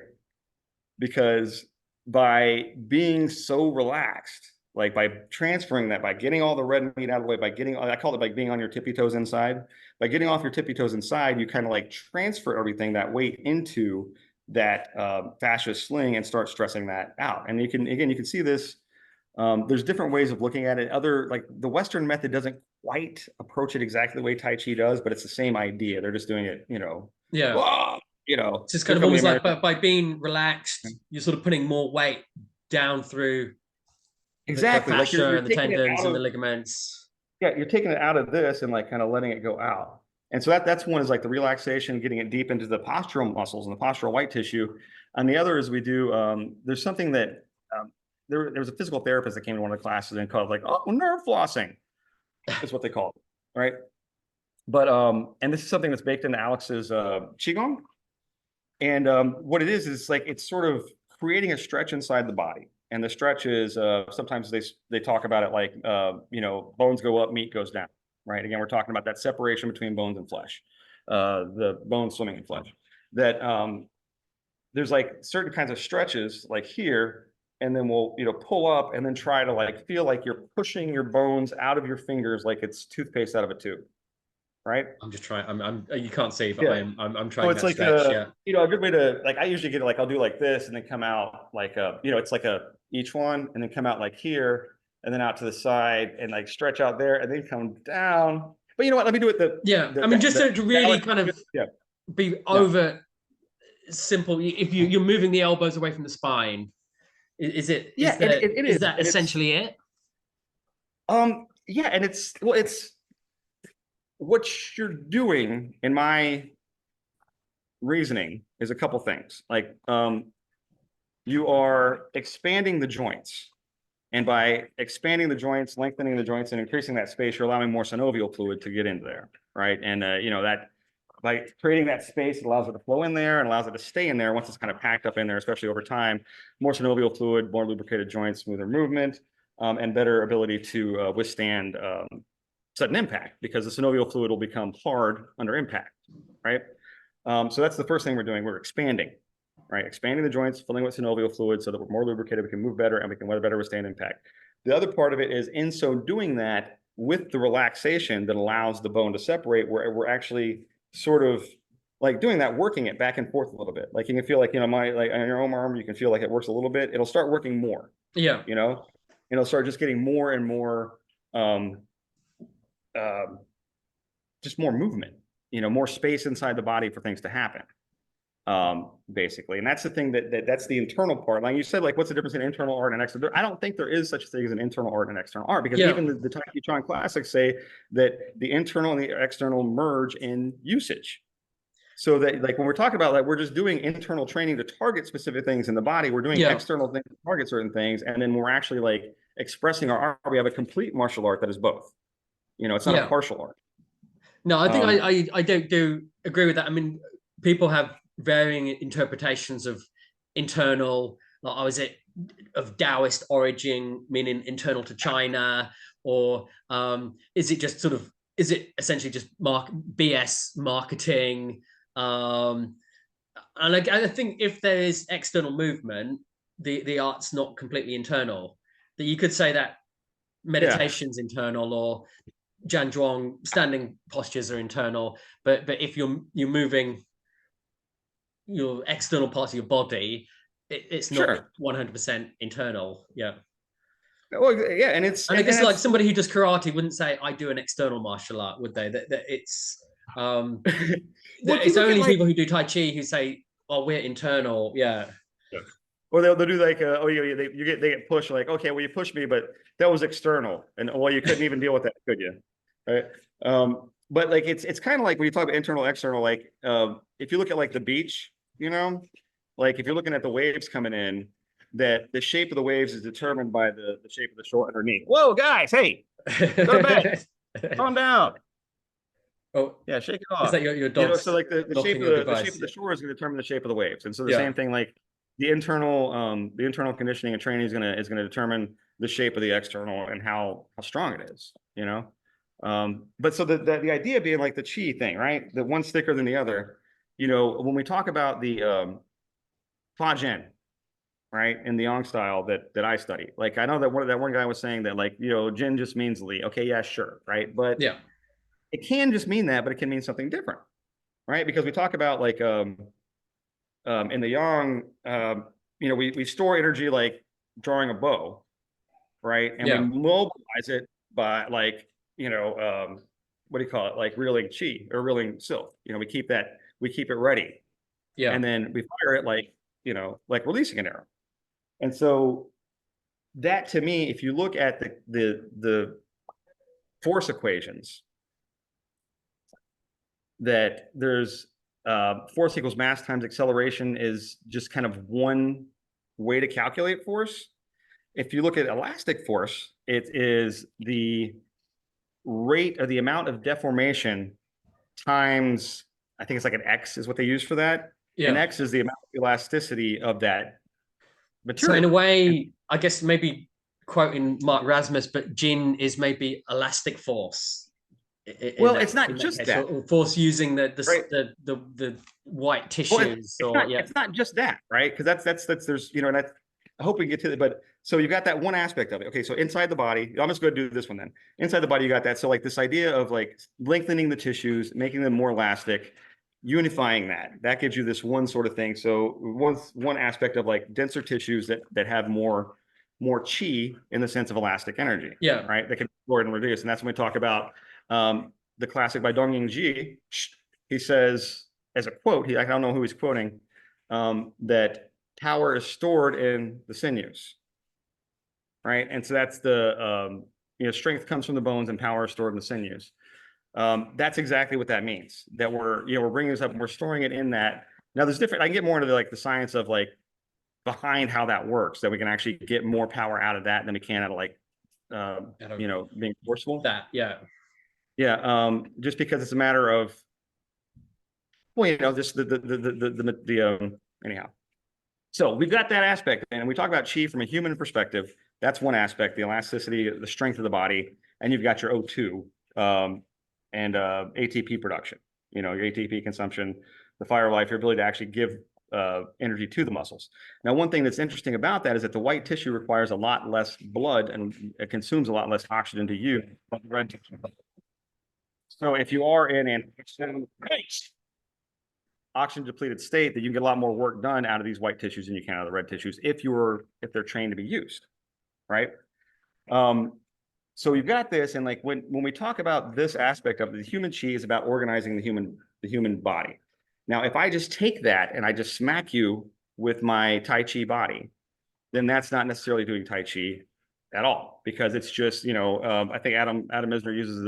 Because by being so relaxed, like by transferring that, by getting all the red meat out of the way, I call it like being on your tippy toes inside. By getting off your tippy toes inside, you kind of like transfer everything that weight into that fascia sling and start stressing that out. And you can see this. There's different ways of looking at it. Like the Western method doesn't quite approach it exactly the way Tai Chi does, but it's the same idea. They're just doing it, Yeah. whoa, It's just here kind of come the almost like American. by being relaxed, you're sort of putting more weight down through the Exactly. Like fascia you're and the taking it tendons out and the of ligaments. yeah, you're taking it out of this and like kind of letting it go out. And so that's one is like the relaxation, getting it deep into the postural muscles and the postural white tissue. And the other is we do there's something that there was a physical therapist that came to one of the classes and called like nerve flossing is what they call it. Right. But and this is something that's baked into Alex's Qigong. And what it is like it's sort of creating a stretch inside the body. And the stretch is sometimes they talk about it like bones go up, meat goes down. Right. Again, we're talking about that separation between bones and flesh, the bones swimming in flesh. That there's like certain kinds of stretches like here, and then we'll pull up and then try to like feel like you're pushing your bones out of your fingers like it's toothpaste out of a tube. Right. I'm just trying. You can't see, but Yeah. I'm So trying it's that like stretch. Yeah. a good way to like I usually get it like I'll do like this and then come out like it's like a each one and then come out like here and then out to the side and like stretch out there and then come down. But you know what? Let me do it Yeah, I mean, just to really kind of yeah, be yeah, over simple. If you're moving the elbows away from the spine, yeah. And it is is, that and it's essentially it? yeah, and it's what you're doing in my reasoning is a couple things. Like you are expanding the joints. And by expanding the joints, lengthening the joints, and increasing that space, you're allowing more synovial fluid to get into there, right? And that by creating that space, it allows it to flow in there and allows it to stay in there once it's kind of packed up in there, especially over time. More synovial fluid, more lubricated joints, smoother movement, and better ability to withstand sudden impact because the synovial fluid will become hard under impact, right? So that's the first thing we're doing. We're expanding, right? Expanding the joints, filling with synovial fluid so that we're more lubricated, we can move better, and we can better withstand impact. The other part of it is in so doing that, with the relaxation that allows the bone to separate, we're actually sort of like doing that, working it back and forth a little bit. Like you can feel like, like on your own arm, you can feel like it works a little bit. It'll start working more, Yeah, and it'll start just getting more and more, um, uh, just more movement, more space inside the body for things to happen. Basically. And that's the thing that's the internal part. Like you said, like, what's the difference in internal art and external? I don't think there is such a thing as an internal art and external art because yeah, even the Tai Chi Chuan classics say that the internal and the external merge in usage. So that like when we're talking about like we're just doing internal training to target specific things in the body, we're doing yeah, external things to target certain things, and then we're actually like expressing our art. We have a complete martial art that is both. It's not a yeah. partial art. No, I think Um, I don't do agree with that. I mean, people have varying interpretations of internal. Like, oh, is it of Taoist origin, meaning internal to China, or is it just sort of is it essentially just BS marketing? Um, and I think if there is external movement, the art's not completely internal. That you could say that yeah, meditation's internal or Zhuang standing postures are internal, but if you're moving your external parts of your body, it's not sure. 100% internal. Yeah. Well, yeah, and it's And I and guess like that's somebody who does karate wouldn't say I do an external martial art, would they? That it's well, if you it's look at only like, people who do Tai Chi who say, "Oh, we're internal." Yeah, yeah. Or they'll do like, oh, they get pushed, like, okay, well, you pushed me, but that was external, and well, you couldn't even deal with that, could you? Right? But like, it's kind of like when you talk about internal, external, like, if you look at like the beach, like if you're looking at the waves coming in, that the shape of the waves is determined by the shape of the shore underneath. Whoa, guys, hey, go to bed, calm down. oh, Yeah, shake it is off. that your So dog's like the shape locking of your the shape device? of Yeah, the shore is going to determine the shape of the waves. And so the yeah, same thing, like the internal conditioning and training is gonna determine the shape of the external and how strong it is, But so the idea being like the chi thing, right? The one's thicker than the other. When we talk about the Fajin, right, in the Yang style that I study, like I know that one guy was saying that like Jin just means Li. Okay, yeah, sure, right, but yeah, it can just mean that, but it can mean something different, right? Because we talk about like in the yang, we store energy like drawing a bow, right? And we yeah, mobilize it by like, what do you call it? Like reeling chi or reeling silk. We keep it ready. yeah, And then we fire it like releasing an arrow. And so that to me, if you look at the force equations, that there's force equals mass times acceleration is just kind of one way to calculate force. If you look at elastic force, it is the rate or the amount of deformation times, I think it's like an X is what they use for that. And yeah. X is the amount of elasticity of that So in a material. And way, I guess maybe quoting Mark Rasmus, but Jin is maybe elastic force well, it's not in that just case, that, or force using right? the white Well, tissues, it's or not yeah, it's not just that, right? Because that's there's and I hope we get to it, but so you've got that one aspect of it. Okay, so inside the body, I'm just going to do this one then. Inside the body, you got that. So like this idea of like lengthening the tissues, making them more elastic, unifying that gives you this one sort of thing. So one aspect of like denser tissues that have more chi in the sense of elastic energy, yeah, right? That can be stored and reduced, and that's when we talk about the classic by Dongying Ji, he says, as a quote, I don't know who he's quoting, that power is stored in the sinews, right? And so that's the, strength comes from the bones and power is stored in the sinews. That's exactly what that means, that we're bringing this up and we're storing it in that. Now there's different, I can get more into the science of behind how that works, that we can actually get more power out of that than we can out of being forceful. Just because it's a matter of, just anyhow. So we've got that aspect, and we talk about chi from a human perspective. That's one aspect, the elasticity, the strength of the body, and you've got your O2 and ATP production. Your ATP consumption, the fire of life, your ability to actually give energy to the muscles. Now, one thing that's interesting about that is that the white tissue requires a lot less blood and it consumes a lot less oxygen to use than the red tissue. So if you are in an oxygen depleted state, that you can get a lot more work done out of these white tissues than you can out of the red tissues if they're trained to be used, right? So you've got this, and when we talk about this aspect of it, the human chi is about organizing the human body. Now, if I just take that and I just smack you with my Tai Chi body, then that's not necessarily doing Tai Chi at all, because it's just, I think Adam Misner uses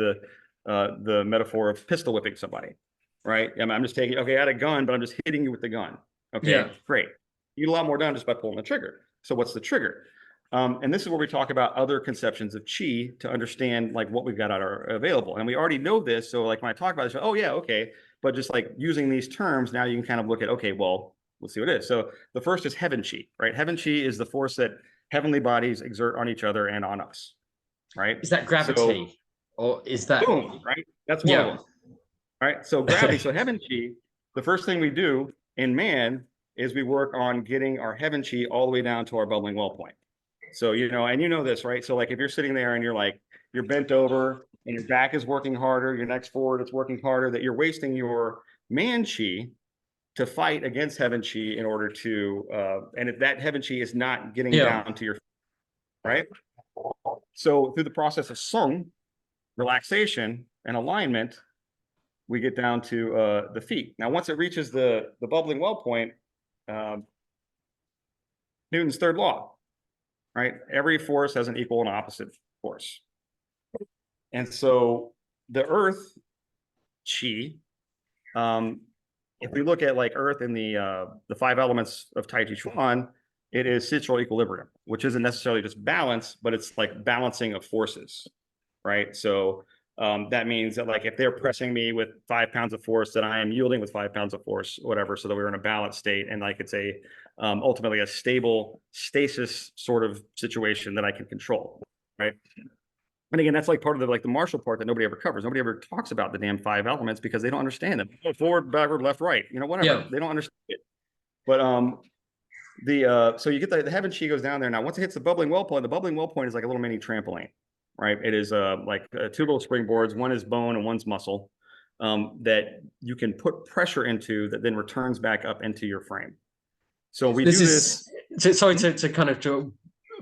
the metaphor of pistol whipping somebody, right? I'm just taking, okay, I had a gun, but I'm just hitting you with the gun. Okay, great. You get a lot more done just by pulling the trigger. So what's the trigger? And this is where we talk about other conceptions of chi to understand what we've got available. And we already know this. So when I talk about this, oh yeah, okay. But just using these terms, now you can kind of look at, okay, well, let's see what it is. So the first is heaven chi, right? Heaven chi is the force that heavenly bodies exert on each other and on us, right? Is that gravity? Or is that boom, right? That's one of them. All right. So gravity, so heaven chi, the first thing we do in man is we work on getting our heaven chi all the way down to our bubbling well point. So, and this, right? So if you're sitting there and you're bent over and your back is working harder, your neck's forward, it's working harder, that you're wasting your man chi to fight against heaven chi in order to, and if that heaven chi is not getting down to your, right? So through the process of sung, relaxation and alignment, we get down to the feet. Now, once it reaches the bubbling well point, Newton's third law, right? Every force has an equal and opposite force. And so the earth chi, if we look at earth in the 5 elements of Tai Chi Chuan, it is situational equilibrium, which isn't necessarily just balance, but it's balancing of forces, right? So that means that if they're pressing me with 5 pounds of force, then I am yielding with 5 pounds of force, whatever, so that we're in a balanced state, and it's a ultimately a stable stasis sort of situation that I can control, right? And again, that's part of the martial part that nobody ever covers. Nobody ever talks about the damn 5 elements because they don't understand them. Forward, backward, left, right, whatever. They don't understand it. But so you get the heaven chi goes down there. Now, once it hits the bubbling well point is like a little mini trampoline, right? It is like 2 little springboards. One is bone and one's muscle that you can put pressure into that then returns back up into your frame. So we do this. Sorry to kind of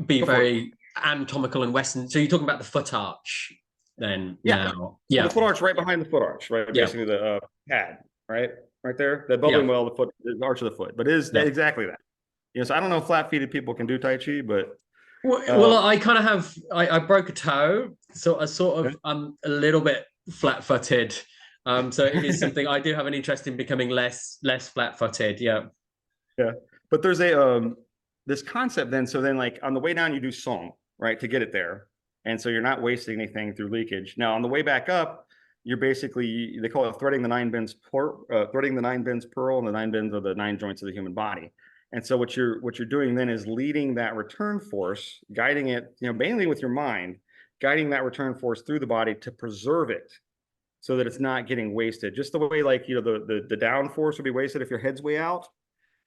be very anatomical and Western. So you're talking about the foot arch then? Now. The foot arch right behind the foot arch, right? Basically the pad, right there. The bubbling well, the arch of the foot. But it is exactly that. So I don't know if flat-feeted people can do Tai Chi, but well, I kind of have. I broke a toe, so I sort of I'm a little bit flat-footed. So it is something I do have an interest in becoming less flat-footed. Yeah. But there's this concept then. So then on the way down you do song, right, to get it there, and so you're not wasting anything through leakage. Now on the way back up, you're basically, they call it threading the 9 bends pearl, and the 9 bends of the 9 joints of the human body. And so what you're doing then is leading that return force, guiding it, mainly with your mind, guiding that return force through the body to preserve it, so that it's not getting wasted. Just the way the down force would be wasted if your head's way out,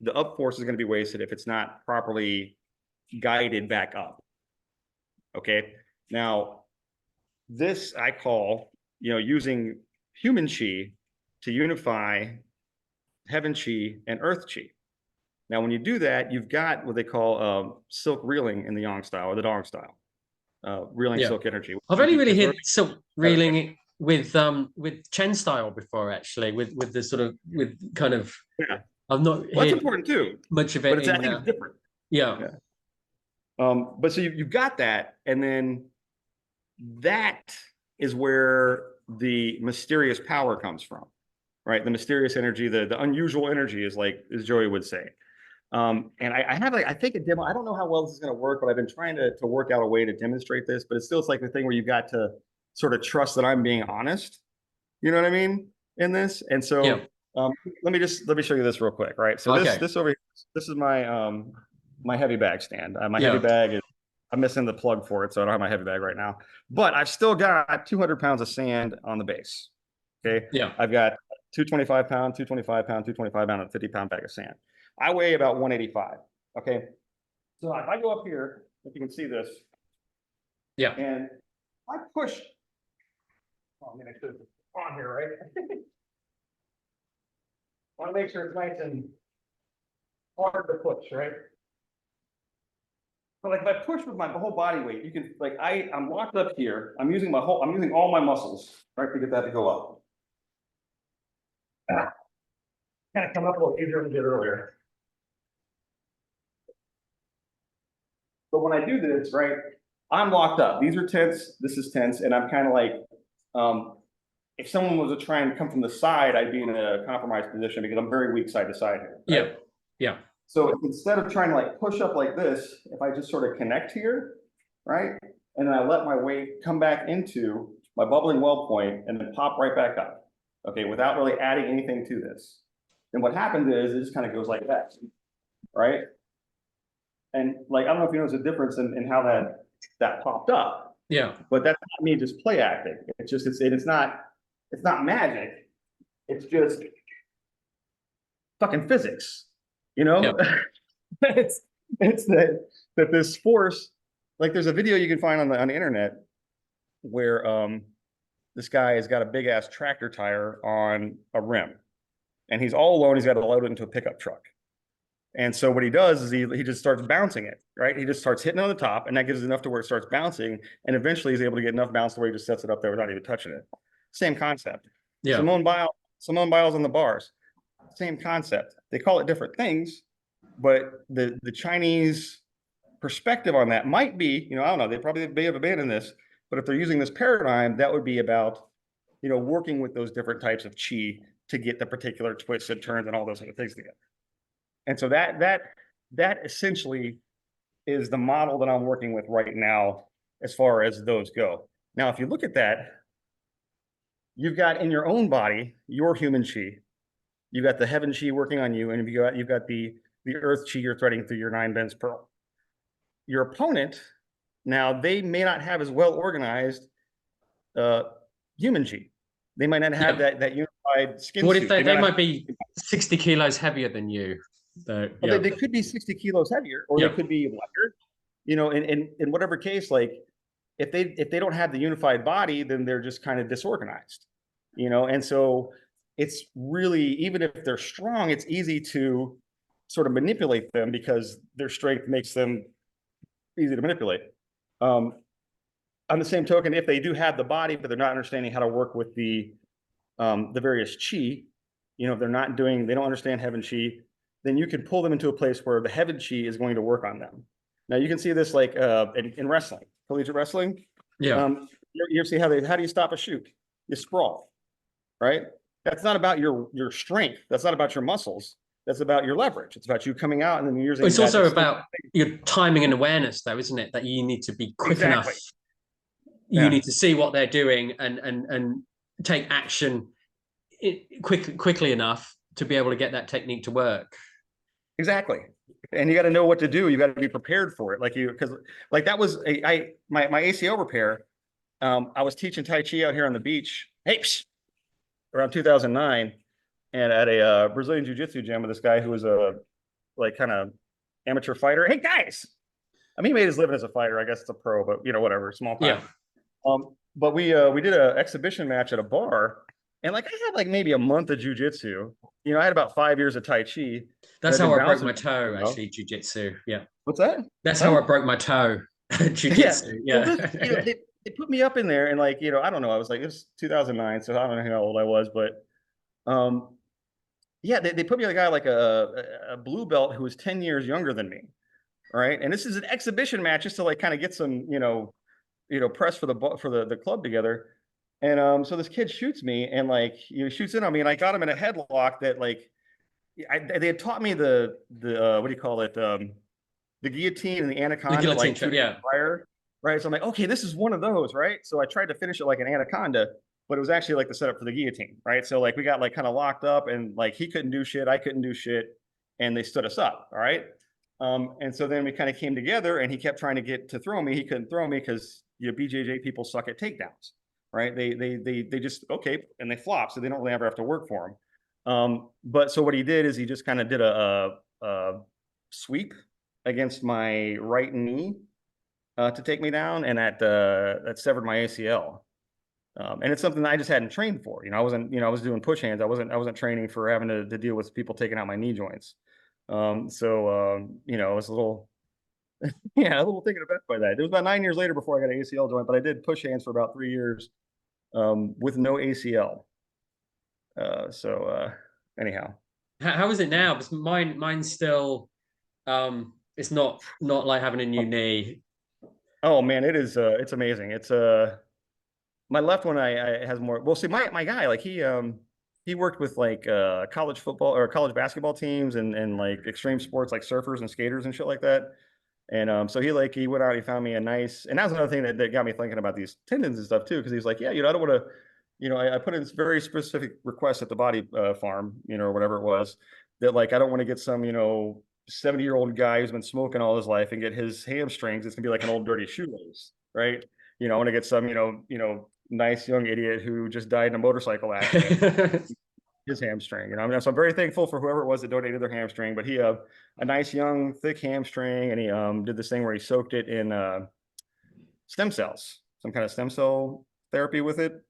the up force is going to be wasted if it's not properly guided back up. Okay. Now, this I call, using human chi to unify heaven chi and earth chi. Now, when you do that, you've got what they call silk reeling in the yang style or the dong style, reeling silk energy. I've only really hit silk reeling with Chen style before, actually, with the sort of with kind of Yeah. I've not Well, that's heard important too, much of but it it's I in think it's different. yeah. Yeah. But so you've got that, and then that is where the mysterious power comes from, right? The mysterious energy, the unusual energy is like, as Joey would say. And I have like, I think a demo, I don't know how well this is going to work, but I've been trying to work out a way to demonstrate this, but it's like the thing where you've got to sort of trust that I'm being honest. You know what I mean? In this. And Yeah. so let me show you this real quick, right? So Okay. this over here, this is my my heavy bag stand. My heavy Yeah. bag is, I'm missing the plug for it, so I don't have my heavy bag right now. But I've still got 200 pounds of sand on the base. Okay. Yeah. I've got 225 pound, 225 pound, 225 pound, and 50-pound bag of sand. I weigh about 185. Okay. So if I go up here, if you can see this, Yeah. and I push, oh, I'm gonna put it on here, right? Want to make sure it's nice and hard to push, right? But like if I push with my whole body weight, you can like I'm locked up here. I'm using all my muscles, right, to get that to go up. Kind of come up a little easier than it did earlier. But when I do this, right, I'm locked up. These are tense, this is tense, and I'm kind of like, if someone was to try and come from the side, I'd be in a compromised position because I'm very weak side to side here. Right? Yeah. Yeah. So instead of trying to like push up like this, if I just sort of connect here, right? And then I let my weight come back into my bubbling well point and then pop right back up. Okay, without really adding anything to this. And what happens is it just kind of goes like that, right? And like, I don't know if you notice a difference in how that popped up. Yeah. But that's not me just play acting. It's just, it's not magic. It's just fucking physics, you know? Yeah. it's that this force, like there's a video you can find on the internet where this guy has got a big ass tractor tire on a rim, and he's all alone. He's got to load it into a pickup truck. And so what he does is he just starts bouncing it, right? He just starts hitting on the top, and that gives it enough to where it starts bouncing, and eventually he's able to get enough bounce to where he just sets it up there without even touching it. Same concept. Yeah. Simone Biles on the bars. Same concept. They call it different things, but the Chinese perspective on that might be, I don't know, they probably may have abandoned this, but if they're using this paradigm, that would be about, working with those different types of chi to get the particular twists and turns and all those other things together. And so that essentially is the model that I'm working with right now as far as those go. Now, if you look at that, you've got in your own body, your human chi, you've got the heaven chi working on you, and you've got the earth chi you're threading through your 9 bends pearl. Your opponent, now they may not have as well organized human chi. They might not have that unified skin What suit. if they might be 60 kilos heavier than you? They could be 60 kilos heavier, or they could be lighter. In whatever case, like if they don't have the unified body, then they're just kind of disorganized. And so it's really, even if they're strong, it's easy to sort of manipulate them because their strength makes them easy to manipulate. On the same token, if they do have the body, but they're not understanding how to work with the various chi, if they don't understand heaven chi, then you can pull them into a place where the heaven chi is going to work on them. Now you can see this like in wrestling, collegiate wrestling. Yeah. You ever see how do you stop a shoot? You sprawl, right? That's not about your strength. That's not about your muscles. That's about your leverage. It's about you coming out and then you're using. It's also about your timing and awareness, though, isn't it? That you need to be quick enough. You need to see what they're doing and take action quickly enough to be able to get that technique to work. Exactly. And you got to know what to do. You got to be prepared for it. Because that was my ACL repair. I was teaching Tai Chi out here on the beach, around 2009, and at a Brazilian Jiu-Jitsu gym with this guy who was a kind of amateur fighter. Hey guys, I mean, he made his living as a fighter. I guess it's a pro, but whatever, small time. Yeah. But we did an exhibition match at a bar, and I had maybe a month of jiu-jitsu. I had about 5 years of Tai Chi. That's how I broke my toe, actually, jiu-jitsu. Yeah. What's that? That's how I broke my toe, jiu-jitsu. Yeah. Well, they put me up in there, and like, I don't know, I was like, it was 2009, so I don't know how old I was, but um, yeah, they put me with a guy like a blue belt who was 10 years younger than me, right? And this is an exhibition match just to like kind of get some, press for the club together. And so this kid shoots me and like shoots in on me, and I got him in a headlock that like they had taught me the what do you call it? The guillotine and the The anaconda guillotine like trap, 2 days yeah. prior, right? So I'm like, okay, this is one of those, right? So I tried to finish it like an anaconda, but it was actually like the setup for the guillotine, right? So like we got like kind of locked up, and like he couldn't do shit, I couldn't do shit, and they stood us up, all right. And so then we kind of came together, and he kept trying to get to throw me. He couldn't throw me because BJJ people suck at takedowns, right? They just okay, and they flop, so they don't really ever have to work for him. But so what he did is he just kind of did a sweep against my right knee to take me down, and that severed my ACL. And it's something that I just hadn't trained for. I wasn't, I was doing push hands. I wasn't training for having to deal with people taking out my knee joints. I was a little, yeah, a little taken aback by that. It was about 9 years later before I got an ACL joint, but I did push hands for about 3 years with no ACL. Anyhow. How is it now? Because mine's still it's not like having a new knee. Oh man, it's amazing. It's my left one I has more. Well, see, my guy, like he worked with like college football or college basketball teams, and like extreme sports like surfers and skaters and shit like that. And so he went out, he found me a nice, and that was another thing that got me thinking about these tendons and stuff too, because he's like, yeah, I don't want to, I put in this very specific request at the body farm, or whatever it was, that like I don't want to get some 70-year-old guy who's been smoking all his life and get his hamstrings. It's gonna be like an old dirty shoelace, right? I want to get some nice young idiot who just died in a motorcycle accident, his hamstring. So I'm very thankful for whoever it was that donated their hamstring. But he a nice young thick hamstring, and he did this thing where he soaked it in stem cells, some kind of stem cell therapy with it.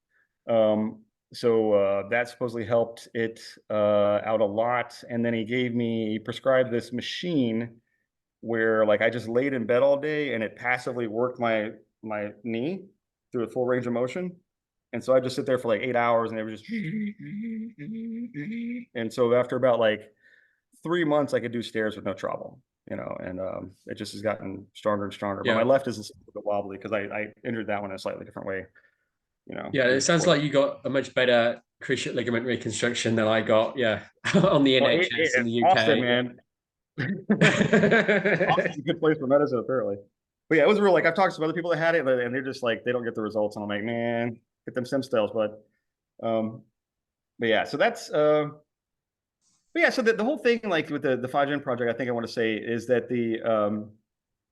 So that supposedly helped it out a lot. And then he prescribed this machine where like I just laid in bed all day, and it passively worked my knee through a full range of motion. And so I just sit there for like 8 hours, and it was just, and so after about like 3 months, I could do stairs with no trouble, and it just has gotten stronger and stronger. But my Yeah. left is a bit wobbly because I injured that one in a slightly different way, Yeah, it years sounds before like that. you got a much better cruciate ligament reconstruction than I got, yeah, on the Well, NHS in the Austin, UK. man, Austin's a good place for medicine, apparently. But yeah, it was real. Like I've talked to some other people that had it, and they're just like they don't get the results, and I'm like, man, get them stem cells, but but yeah, so that's but yeah, so the whole thing, like with the Fajin project, I think I want to say is that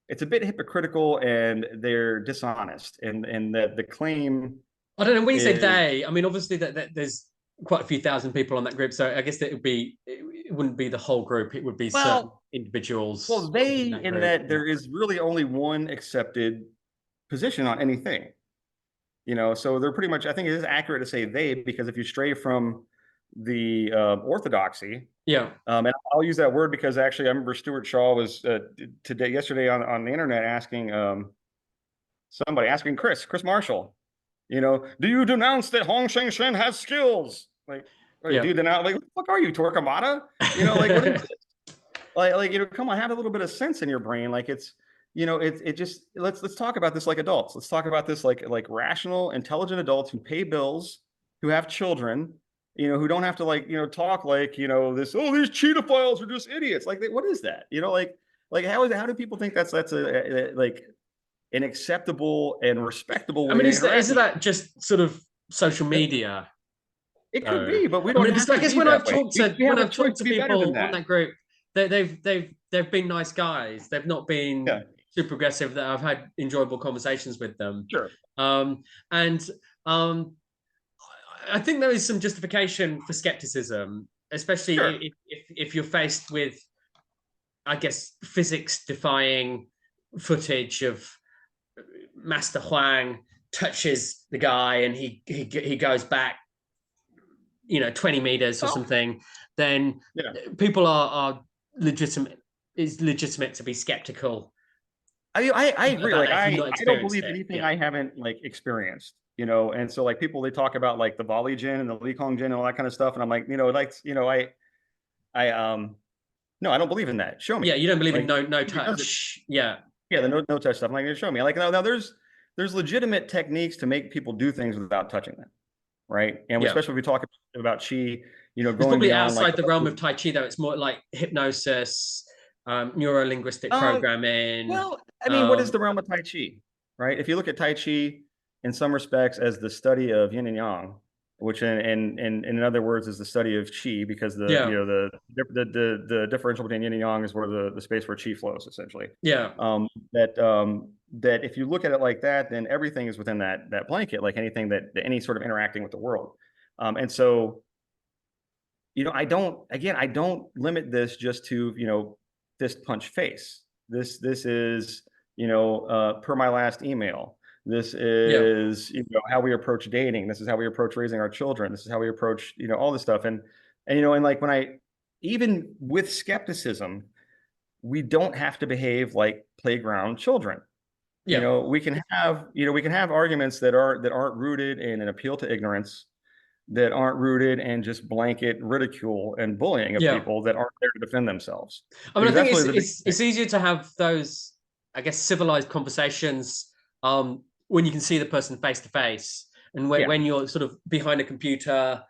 it's a bit hypocritical, and they're dishonest, and that the claim I don't know. When you say is they, I mean, obviously that there's quite a few thousand people on that group, so I guess that it wouldn't be the whole group. It would be certain well, individuals they within that in group. that there is really only one accepted position on anything. So they're pretty much, I think it is accurate to say they, because if you stray from the orthodoxy, Yeah, and I'll use that word because actually I remember Stuart Shaw was yesterday on the internet asking somebody, asking Chris Marshall, do you denounce that Hong Sheng Shen has skills? Like, do yeah. you denounce, like, what the fuck are you, Torquemada? Like, what is this? Like, come on, have a little bit of sense in your brain. Like it just, let's talk about this like adults. Let's talk about this like rational, intelligent adults who pay bills, who have children, who don't have to like, talk like, this, oh, these cheetah files are just idiots. Like, what is that? Like how do people think that's like an acceptable and respectable I way mean, to interact is with that just sort of social media? it could Though be, but we I don't mean, because have I to guess be that way. We when have a I've choice talked to to be better than people on that. that group, they've been nice guys. They've not been Yeah, super aggressive. That I've had enjoyable conversations with them, sure, and I think there is some justification for skepticism, especially sure. if you're faced with, I guess, physics defying footage of Master Huang touches the guy and he goes back 20 meters or Oh, something, then yeah. people are legitimate, it's legitimate to be skeptical I agree. about Like that if you've not I don't experienced believe it. anything Yeah, I haven't like experienced, and so like people they talk about like the volley gin and the Li Kong gin and all that kind of stuff, and I'm like, I no, I don't believe in that. Show yeah. me. You don't believe in Like no he does it. touch. Yeah, Yeah, the no touch stuff. I'm like, show me. Like now there's legitimate techniques to make people do things without touching them, right? And yeah. especially if we talk about chi, It's going probably beyond like outside the realm of Tai Chi, though. It's more like hypnosis, neuro linguistic um programming. well, I mean, what is Um, the realm of Tai Chi, right? If you look at Tai Chi in some respects as the study of yin and yang, which in other words is the study of Qi, because yeah, the differential between yin and yang is where the space where Qi flows, essentially. yeah, That if you look at it like that, then everything is within that blanket, like anything that any sort of interacting with the world. And so I don't limit this just to, fist punch face. This is, per my last email. This yeah, is, how we approach dating. This is how we approach raising our children. This is how we approach, all this stuff. And like even with skepticism, we don't have to behave like playground children. yeah, We can have arguments that aren't rooted in an appeal to ignorance, that aren't rooted in just blanket ridicule and bullying of yeah. people that aren't there to defend themselves. I mean, I Because think that's it's really the big it's thing. it's easier to have those, I guess, civilized conversations when you can see the person face to face, and Yeah. when you're sort of behind a computer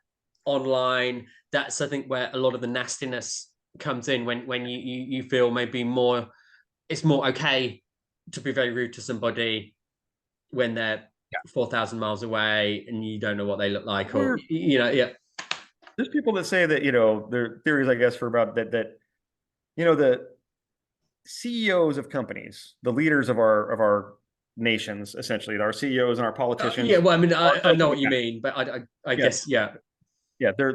online. That's, I think, where a lot of the nastiness comes in. When you feel maybe more, it's more okay to be very rude to somebody when they're 4,000 miles away and you don't know what they look like, or Or yeah, there's people that say that, there are theories, I guess, for about that, the CEOs of companies, the leaders of our nations, essentially, our CEOs and our yeah. politicians Well, I mean, are I know what you sociopaths. mean, but I Yeah. guess, yeah, Yeah, they're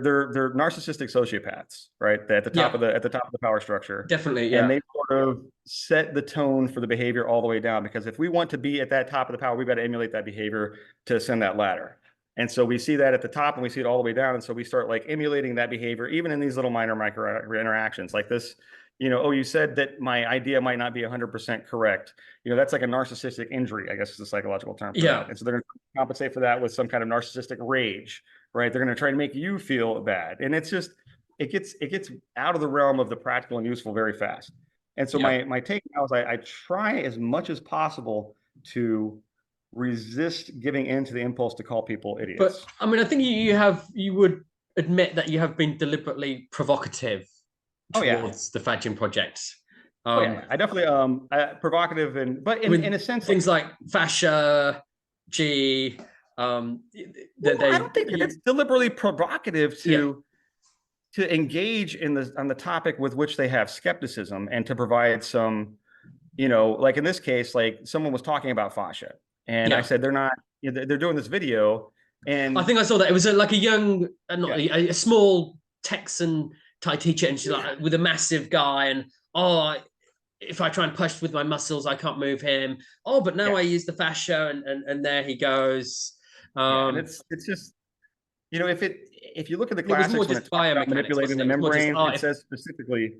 narcissistic sociopaths, right? They're yeah, at the top of the power structure, definitely, and yeah, they sort of set the tone for the behavior all the way down. Because if we want to be at that top of the power, we've got to emulate that behavior to ascend that ladder. And so we see that at the top, and we see it all the way down. And so we start like emulating that behavior, even in these little minor micro interactions, like this. Oh, you said that my idea might not be 100% correct. That's like a narcissistic injury, I guess is the psychological term for that. yeah. And so they're going to compensate for that with some kind of narcissistic rage, right? They're going to try to make you feel bad, and it's just it gets out of the realm of the practical and useful very fast. And so Yeah. my take now is I try as much as possible to resist giving in to the impulse to call people But idiots. I mean, I think you would admit that you have been deliberately provocative Oh yeah, towards the Fajin project. oh yeah. I definitely provocative, and but I in mean, a sense, like, things like Fascia, G, that well, I don't think that it's deliberately provocative yeah, to engage in the on the topic with which they have skepticism, and to provide some, like in this case, like someone was talking about fascia, and I yeah. said they're not, they're doing this video, I and think I saw that it was like a young, not yeah, a small Texan Thai teacher, and she's yeah, like with a massive guy, and oh, if I try and push with my muscles, I can't move him. Oh, but now yeah, I use the fascia, and there he goes. yeah, and Um, it's just, if you look at the it was more classics when it just talks about biomechanics, manipulating wasn't the it? It was more just membranes, it if says specifically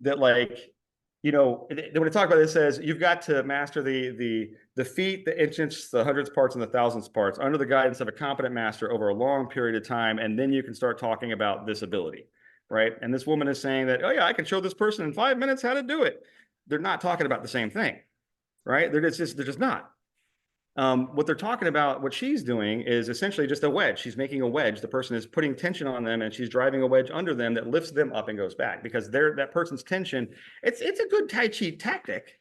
that, like, when it talks about it, it says you've got to master the feet, the inches, the hundredths parts, and the thousandths parts under the guidance of a competent master over a long period of time, and then you can start talking about this ability, right? And this woman is saying that, oh yeah, I can show this person in 5 minutes how to do it. They're not talking about the same thing, right? They're just not. What they're talking about, what she's doing is essentially just a wedge. She's making a wedge. The person is putting tension on them, and she's driving a wedge under them that lifts them up and goes back, because that person's tension. It's a good Tai Chi tactic,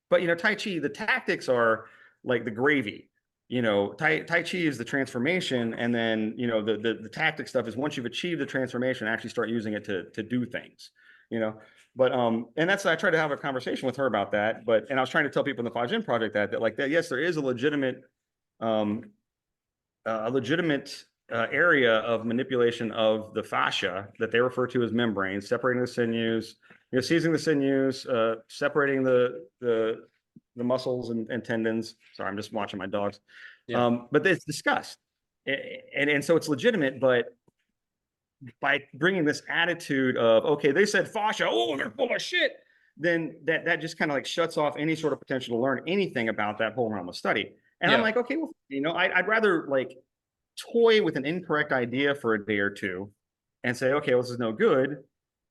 but Tai Chi, the tactics are like the gravy. Tai Chi is the transformation, and then the tactic stuff is once you've achieved the transformation, actually start using it to do things. You know, but and that's, I tried to have a conversation with her about that, and I was trying to tell people in the Fajin project that like that, yes, there is um a legitimate area of manipulation of the fascia that they refer to as membranes, separating the sinews, seizing the sinews, separating the muscles and tendons. Sorry, I'm just watching my dogs. yeah, But it's discussed, and so it's legitimate, but by bringing this attitude of, okay, they said fascia, oh, they're full of shit. then that just kind of like shuts off any sort of potential to learn anything about that whole realm of study. And I'm Yeah. like, okay, well, I'd rather like toy with an incorrect idea for a day or two and say, okay, well, this is no good,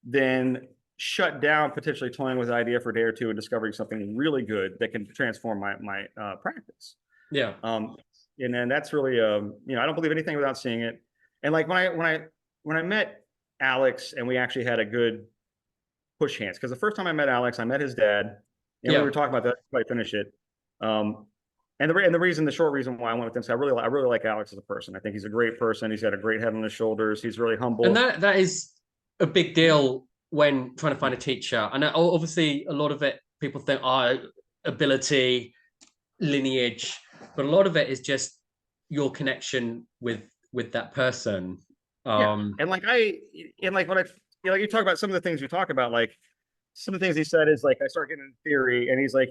than shut down potentially toying with an idea for a day or two and discovering something really good that can transform my practice. Yeah. And then that's really, I don't believe anything without seeing it. And like when I met Alex and we actually had a good push hands, because the first time I met Alex, I met his dad, and we Yeah. were talking about that. I finish it. The short reason why I went with him is I really like Alex as a person. I think he's a great person. He's got a great head on his shoulders. He's really And humble. that is a big deal when trying to find a teacher. And obviously, a lot of it, people think, ability, lineage, but a lot of it is just your connection with that person. Yeah, Um, and like when like you talk about some of the things you talk about, like some of the things he said is like I start getting into theory, and he's like,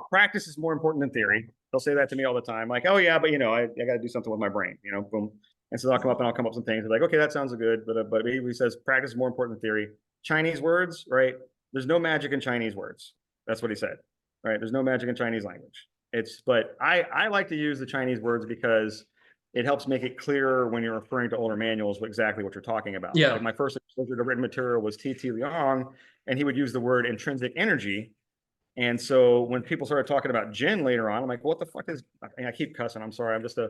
practice is more important than theory. He'll say that to me all the time, like, oh yeah, but I got to do something with my brain, boom. And so I'll come up with some things. Like, okay, that sounds good, but he says practice is more important than theory. Chinese words, right? There's no magic in Chinese words. That's what he said, right? There's no magic in Chinese language. But I like to use the Chinese words because it helps make it clearer when you're referring to older manuals exactly what you're talking about. yeah. Like my first exposure to written material was T.T. Liang, and he would use the word intrinsic energy. And so when people started talking about Jin later on, I'm like, what the fuck is? I keep cussing. I'm sorry. Let's say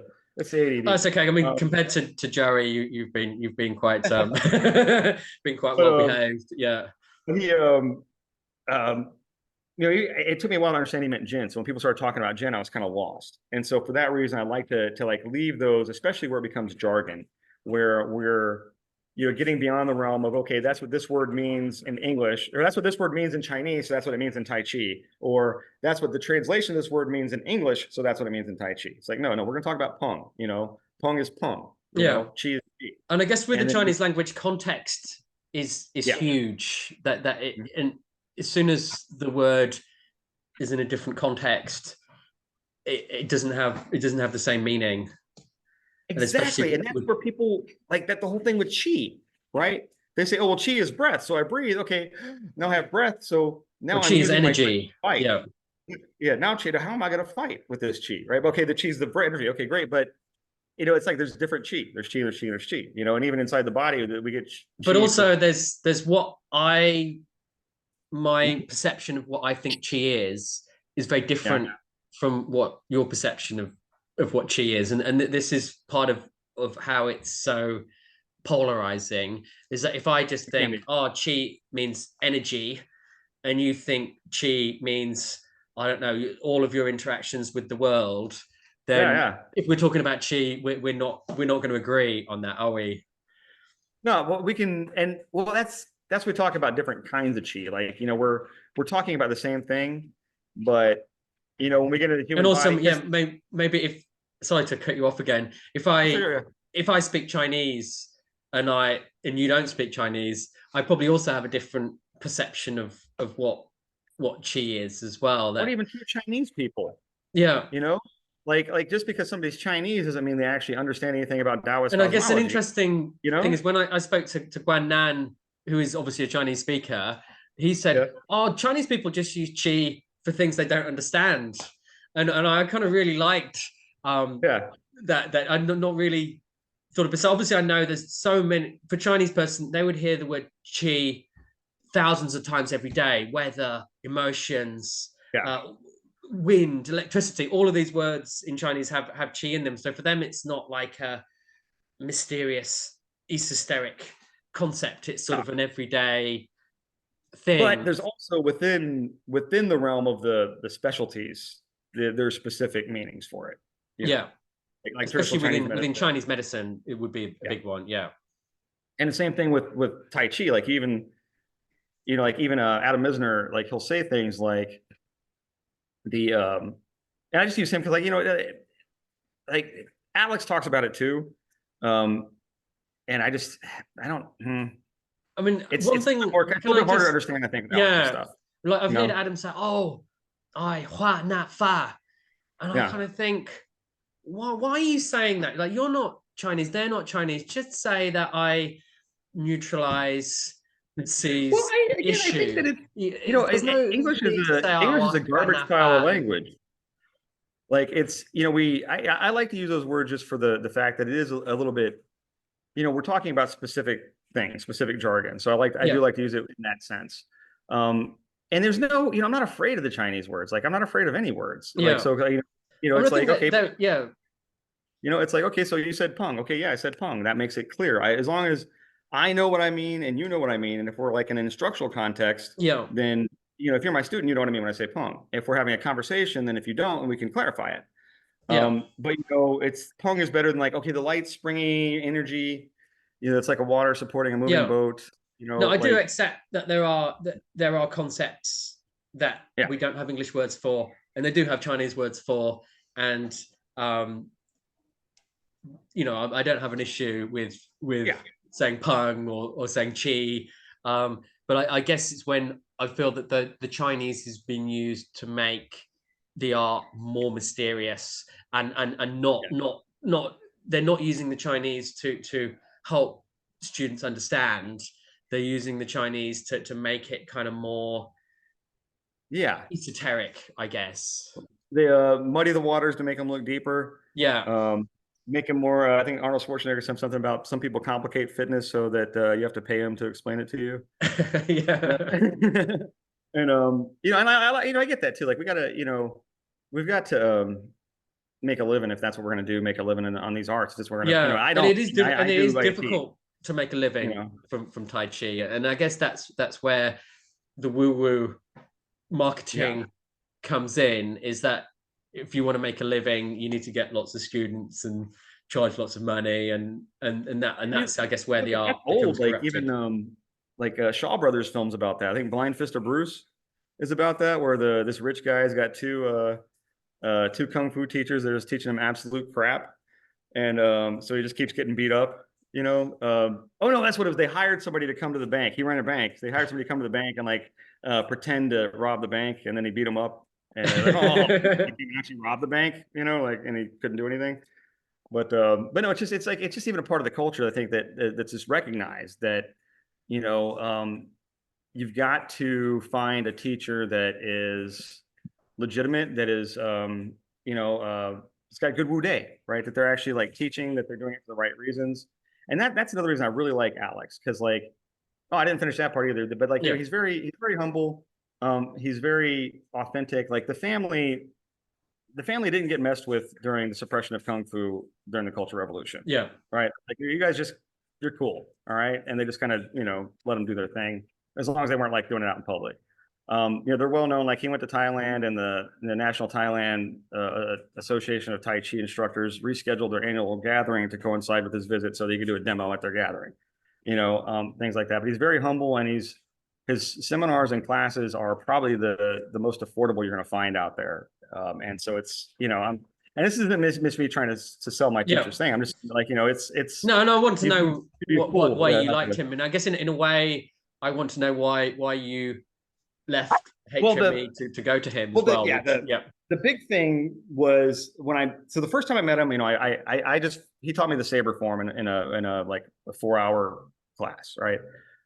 Oh, ADD. it's okay. I mean, Um, compared to Joey, you've been quite been quite but well behaved. Yeah. he um, it took me a while to understand he meant Jin. So when people started talking about Jin, I was kind of lost. And so for that reason, I like to like leave those, especially where it becomes jargon, where we're getting beyond the realm of, okay, that's what this word means in English, or that's what this word means in Chinese, so that's what it means in Tai Chi, or that's what the translation of this word means in English, so that's what it means in Tai Chi. It's like, no, we're going to talk about Peng. Peng is Peng. Yeah. Chi is Chi. And I guess with the And then, Chinese language, context is yeah, huge. And as soon as the word is in a different context, it doesn't have the same meaning. And especially exactly. And that's where people like that the whole thing with chi, right? They say, oh, well, chi is breath. So I breathe. Okay, now I have breath. So now I'm chi is using my chi to energy. fight. Yeah. Yeah, now chi, how am I going to fight with this chi, right? Okay, the chi is the energy. Okay, great. But, it's like there's different chi. There's chi, there's chi, there's chi, and even inside the body, we get But chi for. also there's my perception of what I think chi is very Yeah, different from what your perception of what chi is. And this is part of how it's so polarizing, is that if I just it can think, be. oh, chi means energy, and you think chi means, I don't know, all of your interactions with the world, Yeah, then yeah. if we're talking about chi, we're not going to agree on that, are we? No, well, we can, and well, that's we talk about different kinds of chi. Like, we're talking about the same thing, but when we get into the And human body, also, yeah, because maybe if, sorry to cut you off again, if I sure, if I speak Chinese and you don't speak Chinese, I probably also have a different perception of what chi is as well. or That, even two Chinese people, yeah. you know, like just because somebody's Chinese doesn't mean they actually understand anything about Taoist And I guess an cosmology, interesting you thing know? is when I spoke to Guan Nan, who is obviously a Chinese speaker, he Yeah, said, "Oh, Chinese people just use chi for things they don't understand," and I kind of really liked um, yeah, that I'm not really thought of it. So obviously, I know there's so many for Chinese person, they would hear the word chi thousands of times every day: weather, emotions, yeah. uh, wind, electricity. All of these words in Chinese have chi in them. So for them, it's not like a mysterious, esoteric concept. It's sort No. of an everyday But thing. there's also within the realm of the specialties, there's specific meanings for it, Yeah, like especially traditional Chinese within medicine. Chinese medicine, it would be a Yeah, big one. Yeah, and the same thing with Tai Chi. Like even like even Adam Misner, like he'll say things like the and I just use him because like Alex talks about it too. Um, and I don't. I mean, It's one it's thing, a can little I bit harder to just, understand, I think, with Alex's yeah, stuff. like I've You heard know? Adam say, "Oh, I hua na fa," and I Yeah, kind of think, why are you saying that? Like, you're not Chinese, they're not Chinese. Just say that I neutralize Well, C's I think that issue. it's, you know, There's no English is need to say, English "Oh, is I a can find garbage that style of bad." language. Like it's, you know, I like to use those words just for the fact that it is a little bit, you know, we're talking about specific things, specific jargon. So I do Yeah, like to use it in that sense. And there's no, you know, I'm not afraid of the Chinese words. Like I'm not afraid of any words. Like yeah. so, you know, I mean, I it's think like that okay, there, yeah, you know, it's like okay, so you said pung. Okay, yeah, I said pung. That makes it clear. As long as I know what I mean and you know what I mean, and if we're like in an instructional context, yeah, then you know, if you're my student, you know what I mean when I say pung. If we're having a conversation, then if you don't, and we can clarify it. yeah, But you know, it's pong is better than like, okay, the light, springy energy, you know, it's like a water supporting a moving yeah. boat, you know, No, I do like, accept that there are concepts that yeah, we don't have English words for, and they do have Chinese words for, and um, I don't have an issue with yeah, saying pung or saying chi, but I guess it's when I feel that the Chinese has been used to make the art more mysterious, and yeah, not they're not using the Chinese to help students understand. They're using the Chinese to make it kind of more yeah. esoteric, I guess. They muddy the waters to make them look deeper, Yeah. um, make them more. I think Arnold Schwarzenegger said something about some people complicate fitness so that you have to pay them to explain it to you. Yeah. And you know, and you know, I get that too. Like we gotta, you know, we've got to make a living if that's what we're gonna do, make a living on these arts. If we're gonna, you know, Yeah, I and don't, and I it do is IT, difficult to make a you living know. from Tai Chi, and I guess that's where the woo woo Yeah. marketing comes in. Is that if you want to make a living, you need to get lots of students and charge lots of money, and You, that's I guess where the that's art becomes old. Like corrupted. even like Shaw Brothers films about that. I think Blind Fist of Bruce is about that, where this rich guy's got two kung fu teachers that are just teaching him absolute crap, and so he just keeps getting beat up. You know, oh no, that's what it was. They hired somebody to come to the bank. He ran a bank. They hired somebody to come to the bank and like pretend to rob the bank, and then he beat him up. And they're like, oh, he didn't actually rob the bank, you know, like, and he couldn't do anything. But no, it's just even a part of the culture. I think that's just recognized that you know you've got to find a teacher that is legitimate, that is you know it's got good Wu Day, right? That they're actually like teaching, that they're doing it for the right reasons, and that's another reason I really like Alex because like oh I didn't finish that part either, but like you know Yeah, he's very humble, he's very authentic. Like the family didn't get messed with during the suppression of kung fu during the Cultural Revolution, yeah, right? Like you guys just you're cool, all right, and they just kind of you know let them do their thing as long as they weren't like doing it out in public. You know they're well known. Like he went to Thailand, and the National Thailand Association of Tai Chi instructors rescheduled their annual gathering to coincide with his visit, so they could do a demo at their gathering. You know things like that. But he's very humble, and his seminars and classes are probably the most affordable you're going to find out there. And so it's you know and this isn't me trying to sell my yeah. teacher's thing. I'm just like you know it's No, and I want to you know be what cool. why you liked him, and I guess in a way, I want to know why you left Well HME to go to him as well well. yeah Which yeah, the big thing was when so the first time I met him, you know, I just he taught me the saber form in a like a 4 hour class, right?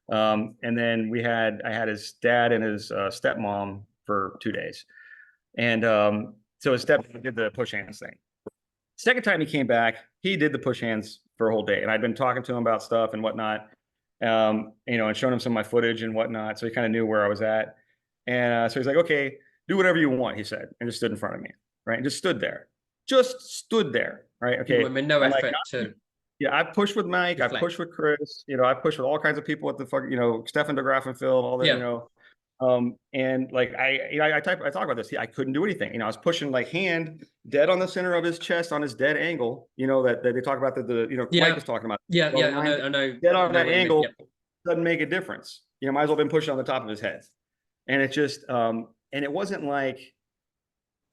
And then I had his dad and his stepmom for 2 days, and so his step did the push hands thing. Second time he came back, he did the push hands for a whole day, and I'd been talking to him about stuff and whatnot, you know, and showing him some of my footage and whatnot, so he kind of knew where I was at. And so he's like, "Okay, do whatever you want," he said, and just stood in front of me, right, and just stood there, right, even okay, with no and like, effort to yeah, I pushed with Mike, I deflect. pushed with Chris, you know, I pushed with all kinds of people at the fuck, you know, Stefan de Graffenfeld, all that, you Yeah, know, and like I talk about this. I couldn't do anything. You know, I was pushing like hand dead on the center of his chest on his dead angle. You know that they talk about the you know Mike yeah, was talking about yeah, all the yeah. lines dead I on know that what you mean. angle Yep. doesn't make a difference. You know, might as well been pushing on the top of his head. And it just and it wasn't like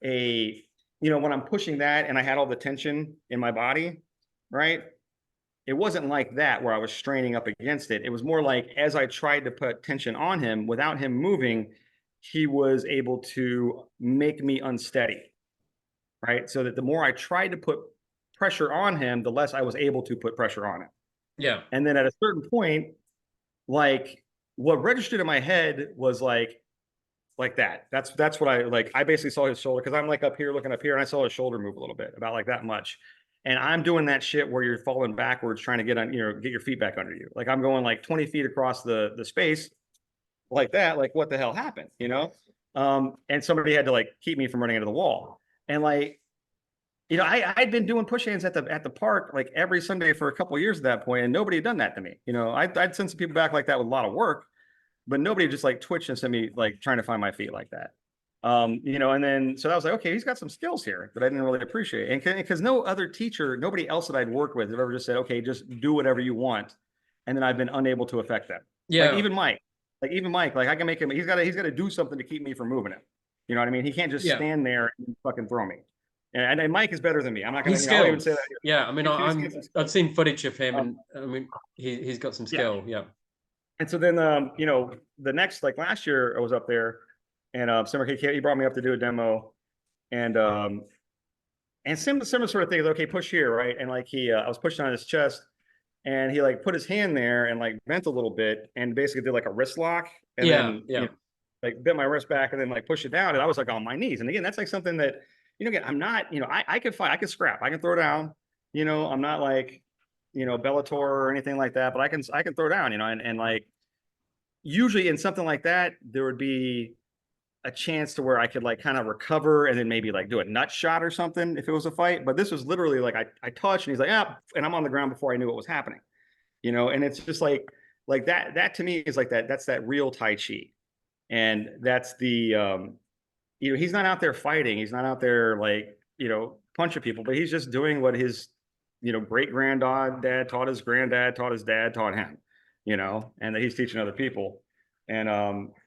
a you know when I'm pushing that and I had all the tension in my body, right? It wasn't like that where I was straining up against it. It was more like as I tried to put tension on him without him moving, he was able to make me unsteady, right? So that the more I tried to put pressure on him, the less I was able to put pressure on him. Yeah, And then at a certain point, like what registered in my head was like that. That's what I like. I basically saw his shoulder because I'm like up here looking up here, and I saw his shoulder move a little bit, about like that much. And I'm doing that shit where you're falling backwards, trying to get on, get your feet back under you. Like I'm going like 20 feet across the space like that. Like what the hell happened, and somebody had to like keep me from running into the wall. And like, I'd been doing push hands at the park like every Sunday for a couple of years at that point, and nobody had done that to me. I'd send some people back like that with a lot of work, but nobody just like twitched and sent me like trying to find my feet like that. And then so I was like, okay, he's got some skills here that I didn't really appreciate. And because no other teacher, nobody else that I'd worked with have ever just said, okay, just do whatever you want. And then I've been unable to affect them. Yeah. Like even Mike, like I can make him, he's got to do something to keep me from moving him. You know what I mean? He can't just Yeah. stand there and fucking throw me. And Mike is better than me. I'm not He's gonna, I'll even say skilled. that. Yeah. I mean, I've seen footage of him, Um, and I mean, he's got some yeah. skill. Yeah. And so then, the next, like last year I was up there, and Summer K, he brought me up to do a demo, and similar sort of thing. Okay, push here, right? And like I was pushing on his chest, and he like put his hand there and like bent a little bit, and basically did like a wrist lock, and Yeah. then Yeah. like bent my wrist back, and then like push it down, and I was like on my knees. And again, that's like something that, again, I'm not, I can fight, I can scrap, I can throw down. I'm not like, Bellator or anything like that, but I can throw down, and like usually in something like that, there would be a chance to where I could like kind of recover and then maybe like do a nut shot or something if it was a fight. But this was literally like I touched and he's like, ah, and I'm on the ground before I knew what was happening. And it's just like that to me is like that's that real Tai Chi. And that's the he's not out there fighting, he's not out there like, punching people, but he's just doing what his, great granddad taught his granddad, taught his dad, taught him, and that he's teaching other people. And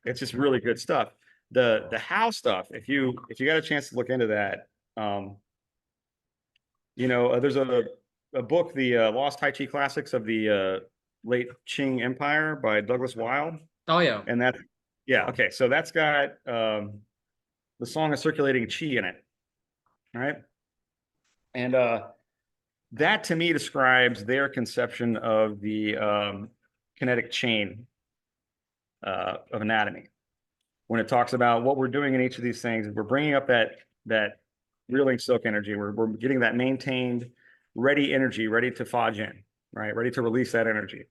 it's just really good stuff. The how stuff, if you got a chance to look into that, there's a book, the Lost Tai Chi Classics of the late Qing Empire by Douglas Wilde. Oh yeah. And that, yeah, okay, so that's got the Song of Circulating Qi in it. All right. And that to me describes their conception of the kinetic chain of anatomy. When it talks about what we're doing in each of these things, we're bringing up that reeling silk energy. We're getting that maintained, ready energy, ready to Fajin, right? Ready to release that energy.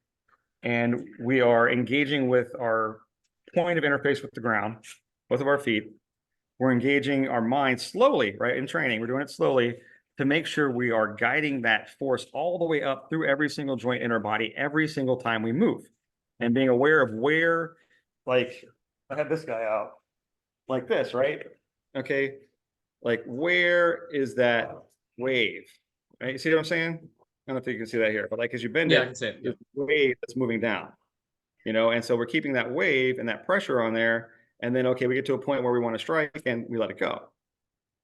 And we are engaging with our point of interface with the ground, both of our feet. We're engaging our mind slowly, right? In training, we're doing it slowly to make sure we are guiding that force all the way up through every single joint in our body every single time we move, and being aware of where, like, I had this guy out like this, right? Okay, like where is that wave? Right? You see what I'm saying? I don't know if you can see that here, but like as you bend Yeah, I it, can see it. Yeah. there's a wave that's moving down. And so we're keeping that wave and that pressure on there. And then, okay, we get to a point where we want to strike and we let it go,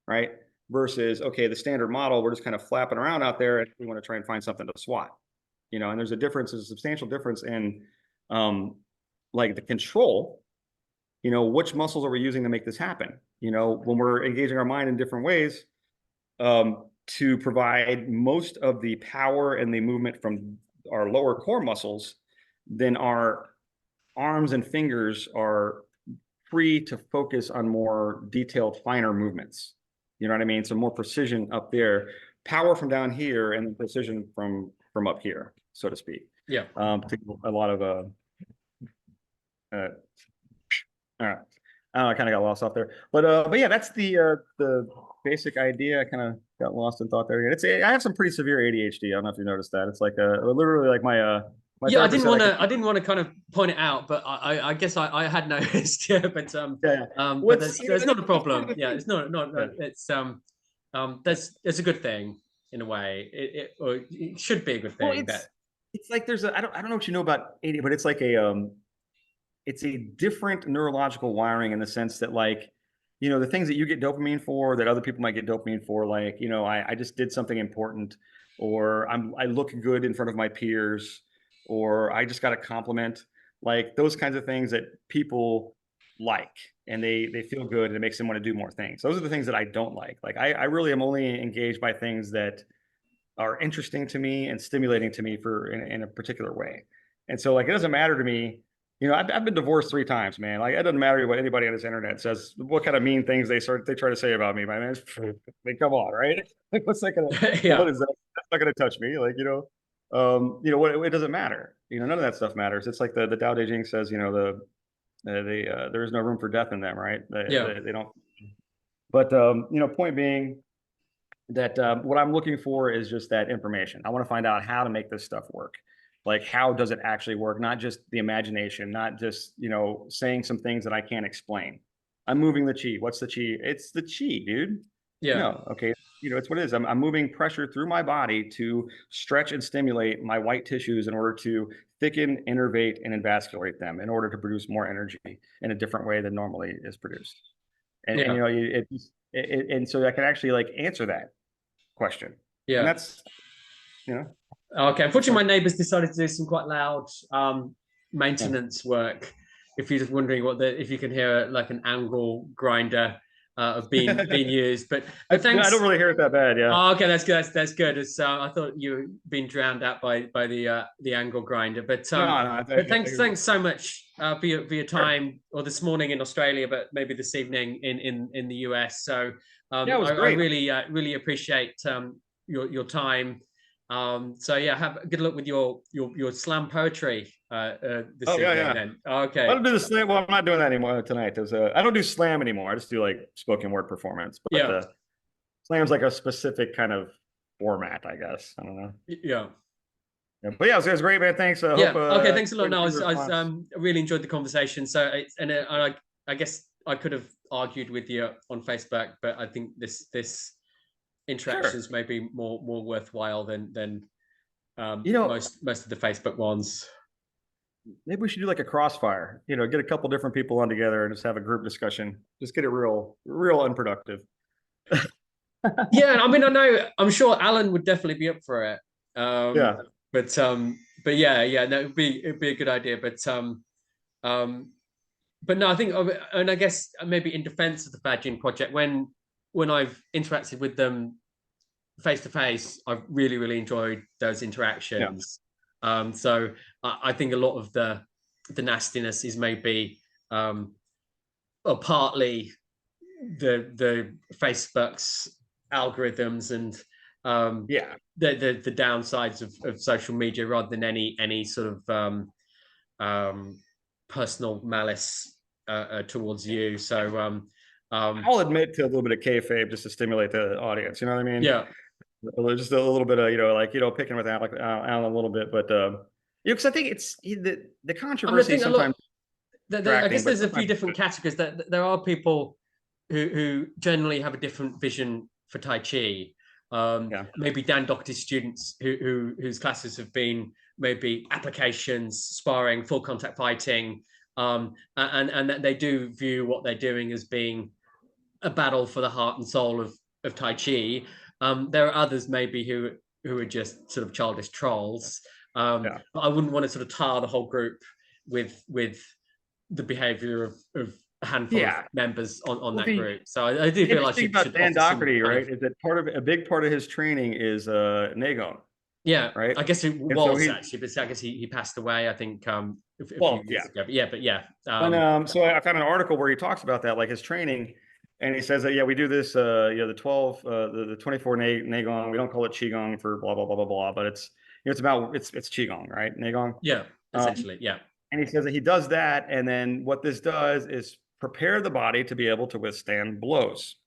right? Versus, okay, the standard model, we're just kind of flapping around out there and we want to try and find something to swat, and there's a substantial difference in like the control, which muscles are we using to make this happen? When we're engaging our mind in different ways to provide most of the power and the movement from our lower core muscles, then our arms and fingers are free to focus on more detailed, finer movements. You know what I mean? So more precision up there, power from down here, and precision from up here, so to speak. Yeah. A lot of all right. I kind of got lost off there, but yeah, that's the basic idea. I kind of got lost in thought there. I have some pretty severe ADHD. I don't know if you noticed that. It's like literally like my Yeah, therapist said I didn't want to kind of point it out, but I guess I had noticed. Yeah, but yeah. but there's not a problem. Yeah, it's not Yeah. it's there's a good thing in a way. Or it should be a good Well, thing that. it's like there's I don't know what you know about ADHD, but it's like it's a different neurological wiring in the sense that like, the things that you get dopamine for that other people might get dopamine for, like, I just did something important, or I look good in front of my peers, or I just got a compliment, like those kinds of things that people like, and they feel good and it makes them want to do more things. Those are the things that I don't like. Like I really am only engaged by things that are interesting to me and stimulating to me in a particular way. And so like it doesn't matter to me I've been divorced 3 times, man. Like, it doesn't matter what anybody on this internet says, what kind of mean things they try to say about me, man. Like, come on, right? Like, what's that gonna, what Yeah, is that? That's not gonna touch me. Like, what, it doesn't matter. None of that stuff matters. It's like the Tao Te Ching says, there is no room for death in them, right? yeah, They don't. But point being that what I'm looking for is just that information. I want to find out how to make this stuff work. Like, how does it actually work? Not just the imagination, not just, saying some things that I can't explain. I'm moving the chi. What's the chi? It's the chi, dude. yeah, No, okay. It's what it is. I'm moving pressure through my body to stretch and stimulate my white tissues in order to thicken, innervate, and invasculate them in order to produce more energy in a different way than normally is produced. And yeah, and so I can actually like answer that question. And yeah. that's, you know, Okay, that's unfortunately, all. my neighbours decided to do some quite loud Yeah. maintenance work. If you're just wondering if you can hear like an angle grinder of being used, but I don't thanks. really hear it that bad. Yeah. Oh, okay, that's good. That's good. It's, I thought you were being drowned out by the angle grinder, No, no, but thanks so sure. much for your time, or this morning in Australia, but maybe this evening in the US. So Yeah, it was I great. really appreciate your time. So yeah, have good luck with your slam poetry this Oh, yeah, evening. yeah. Then I okay, don't do the slam. Well, I'm not doing that anymore tonight. I don't do slam anymore. I just do like spoken word performance. But yeah, slam's like a specific kind of format, I guess. I don't know. yeah. Yeah, but yeah, it was great, man. Thanks. I hope Yeah. Okay. Thanks a lot. No, enjoyed the I was response. really enjoyed the conversation. So I guess I could have argued with you on Facebook, but I think this interaction Sure. is maybe more worthwhile than You know, most of the Facebook ones. maybe we should do like a crossfire. Get a couple different people on together and just have a group discussion. Just get it real unproductive. Yeah. I mean, I'm sure Alan would definitely be up for it. Um, Yeah. but but yeah, no, it'd be a good idea. Um, but no, I think, and I guess maybe in defense of the Fajin project, when I've interacted with them face to face, I've really enjoyed those Yeah. interactions. So I think a lot of the nastiness is maybe or partly the Facebook's algorithms and Yeah. the downsides of social media rather than any sort of um, personal malice towards you. So I'll admit to a little bit of kayfabe just to stimulate the audience. You know what I mean? yeah, Just a little bit of picking with Alan a little bit, but because I think it's the I mean, I controversy think sometimes I distracting, guess but there's a few sometimes different categories. That there are people who generally have a different vision for Tai Chi. yeah, Maybe Dan Doherty's students whose classes have been maybe applications, sparring, full contact fighting, and that they do view what they're doing as being a battle for the heart and soul of Tai Chi. There are others maybe who are just sort of childish trolls. yeah, But I wouldn't want to sort of tar the whole group with the behavior of a handful of yeah. members on Well, that group. So I do the feel I interesting should about should Dan offer some Doherty, kind right, of, is that a big part of his training is Nagong, yeah. right? I guess it And so was actually, but I guess he passed away. I think a few well, years yeah. ago. But yeah. And so I found an article where he talks about that, like his training, and he says that yeah, we do this, the 12, the 24 Nagong. We don't call it Qigong for blah blah blah blah blah, but it's about it's Qigong, right? Nagong. Yeah, Um, essentially, yeah, and he says that he does that, and then what this does is prepare the body to be able to withstand blows,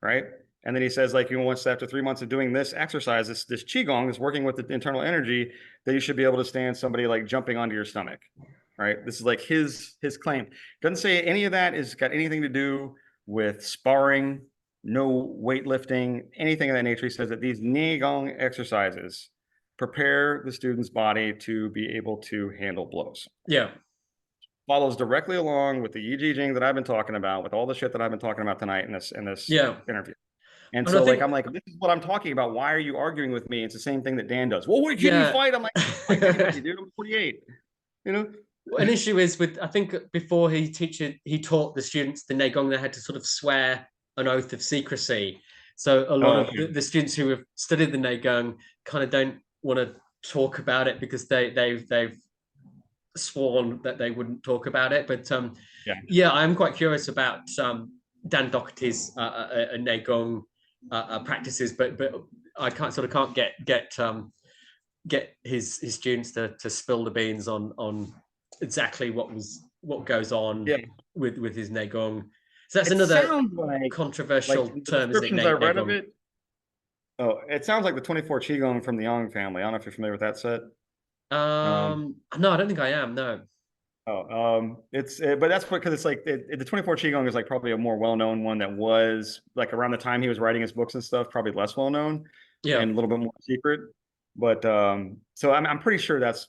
right? And then he says, like, once after 3 months of doing this exercise, this qigong is working with the internal energy, that you should be able to stand somebody like jumping onto your stomach, right? This is like his claim. Doesn't say any of that is got anything to do with sparring, no weightlifting, anything of that nature. He says that these Nigong exercises prepare the student's body to be able to handle blows. yeah, Follows directly along with the Yi Jing that I've been talking about, with all the shit that I've been talking about tonight in this yeah. interview. And And I so, like, think, I'm like, this is what I'm talking about. Why are you arguing with me? It's the same thing that Dan does. Well, what can you yeah. fight? I'm like, I fight anybody, dude. I'm 48. You know? An issue is with, I think before he taught the students the Negong, they had to sort of swear an oath of secrecy. So a lot Oh, of okay. the students who have studied the Negong kind of don't want to talk about it because they've sworn that they wouldn't talk about it. But Yeah. yeah, I'm quite curious about Dan Doherty's Neigong practices, but I can't get his students to spill the beans on exactly what goes on Yeah. with his Neigong. So that's It another sounds like controversial the term, isn't it? descriptions I read of Neigong. it. Oh, it sounds like the 24 Qigong from the Yang family. I don't know if you're familiar with that set. Um, No, I don't think I am. No. but that's what, because it's like the 24 Qigong is like probably a more well-known one that was like around the time he was writing his books and stuff, probably less well-known Yeah. and a little bit more secret. But so I'm pretty sure that's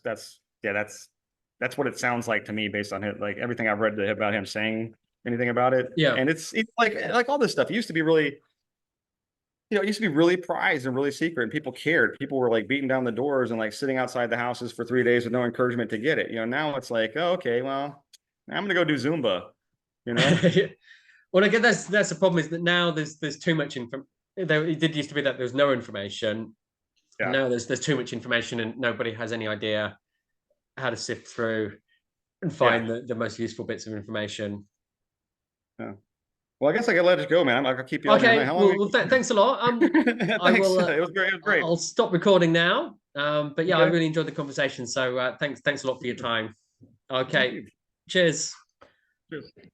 what it sounds like to me based on it, like everything I've read about him saying anything about it. Yeah. And it's like all this stuff. It used to be really, it used to be really prized and really secret, and people cared. People were like beating down the doors and like sitting outside the houses for 3 days with no encouragement to get it. Now it's like, oh, okay, well, I'm gonna go do Zumba. You know? Well, I guess that's the problem, is that now there's too much information. It did used to be that there was no information, and Yeah. now there's too much information, and nobody has any idea how to sift through and Yeah. find the most useful bits of information. Yeah. Well, I guess I can let it go, man. I'll keep you all day. Okay, How long? well, thanks a lot. I Thanks. will. It was great. It was great. I'll stop recording now. But yeah, I Okay. really enjoyed the conversation. So thanks a lot for your time. Thank Okay, you. cheers. Cheers.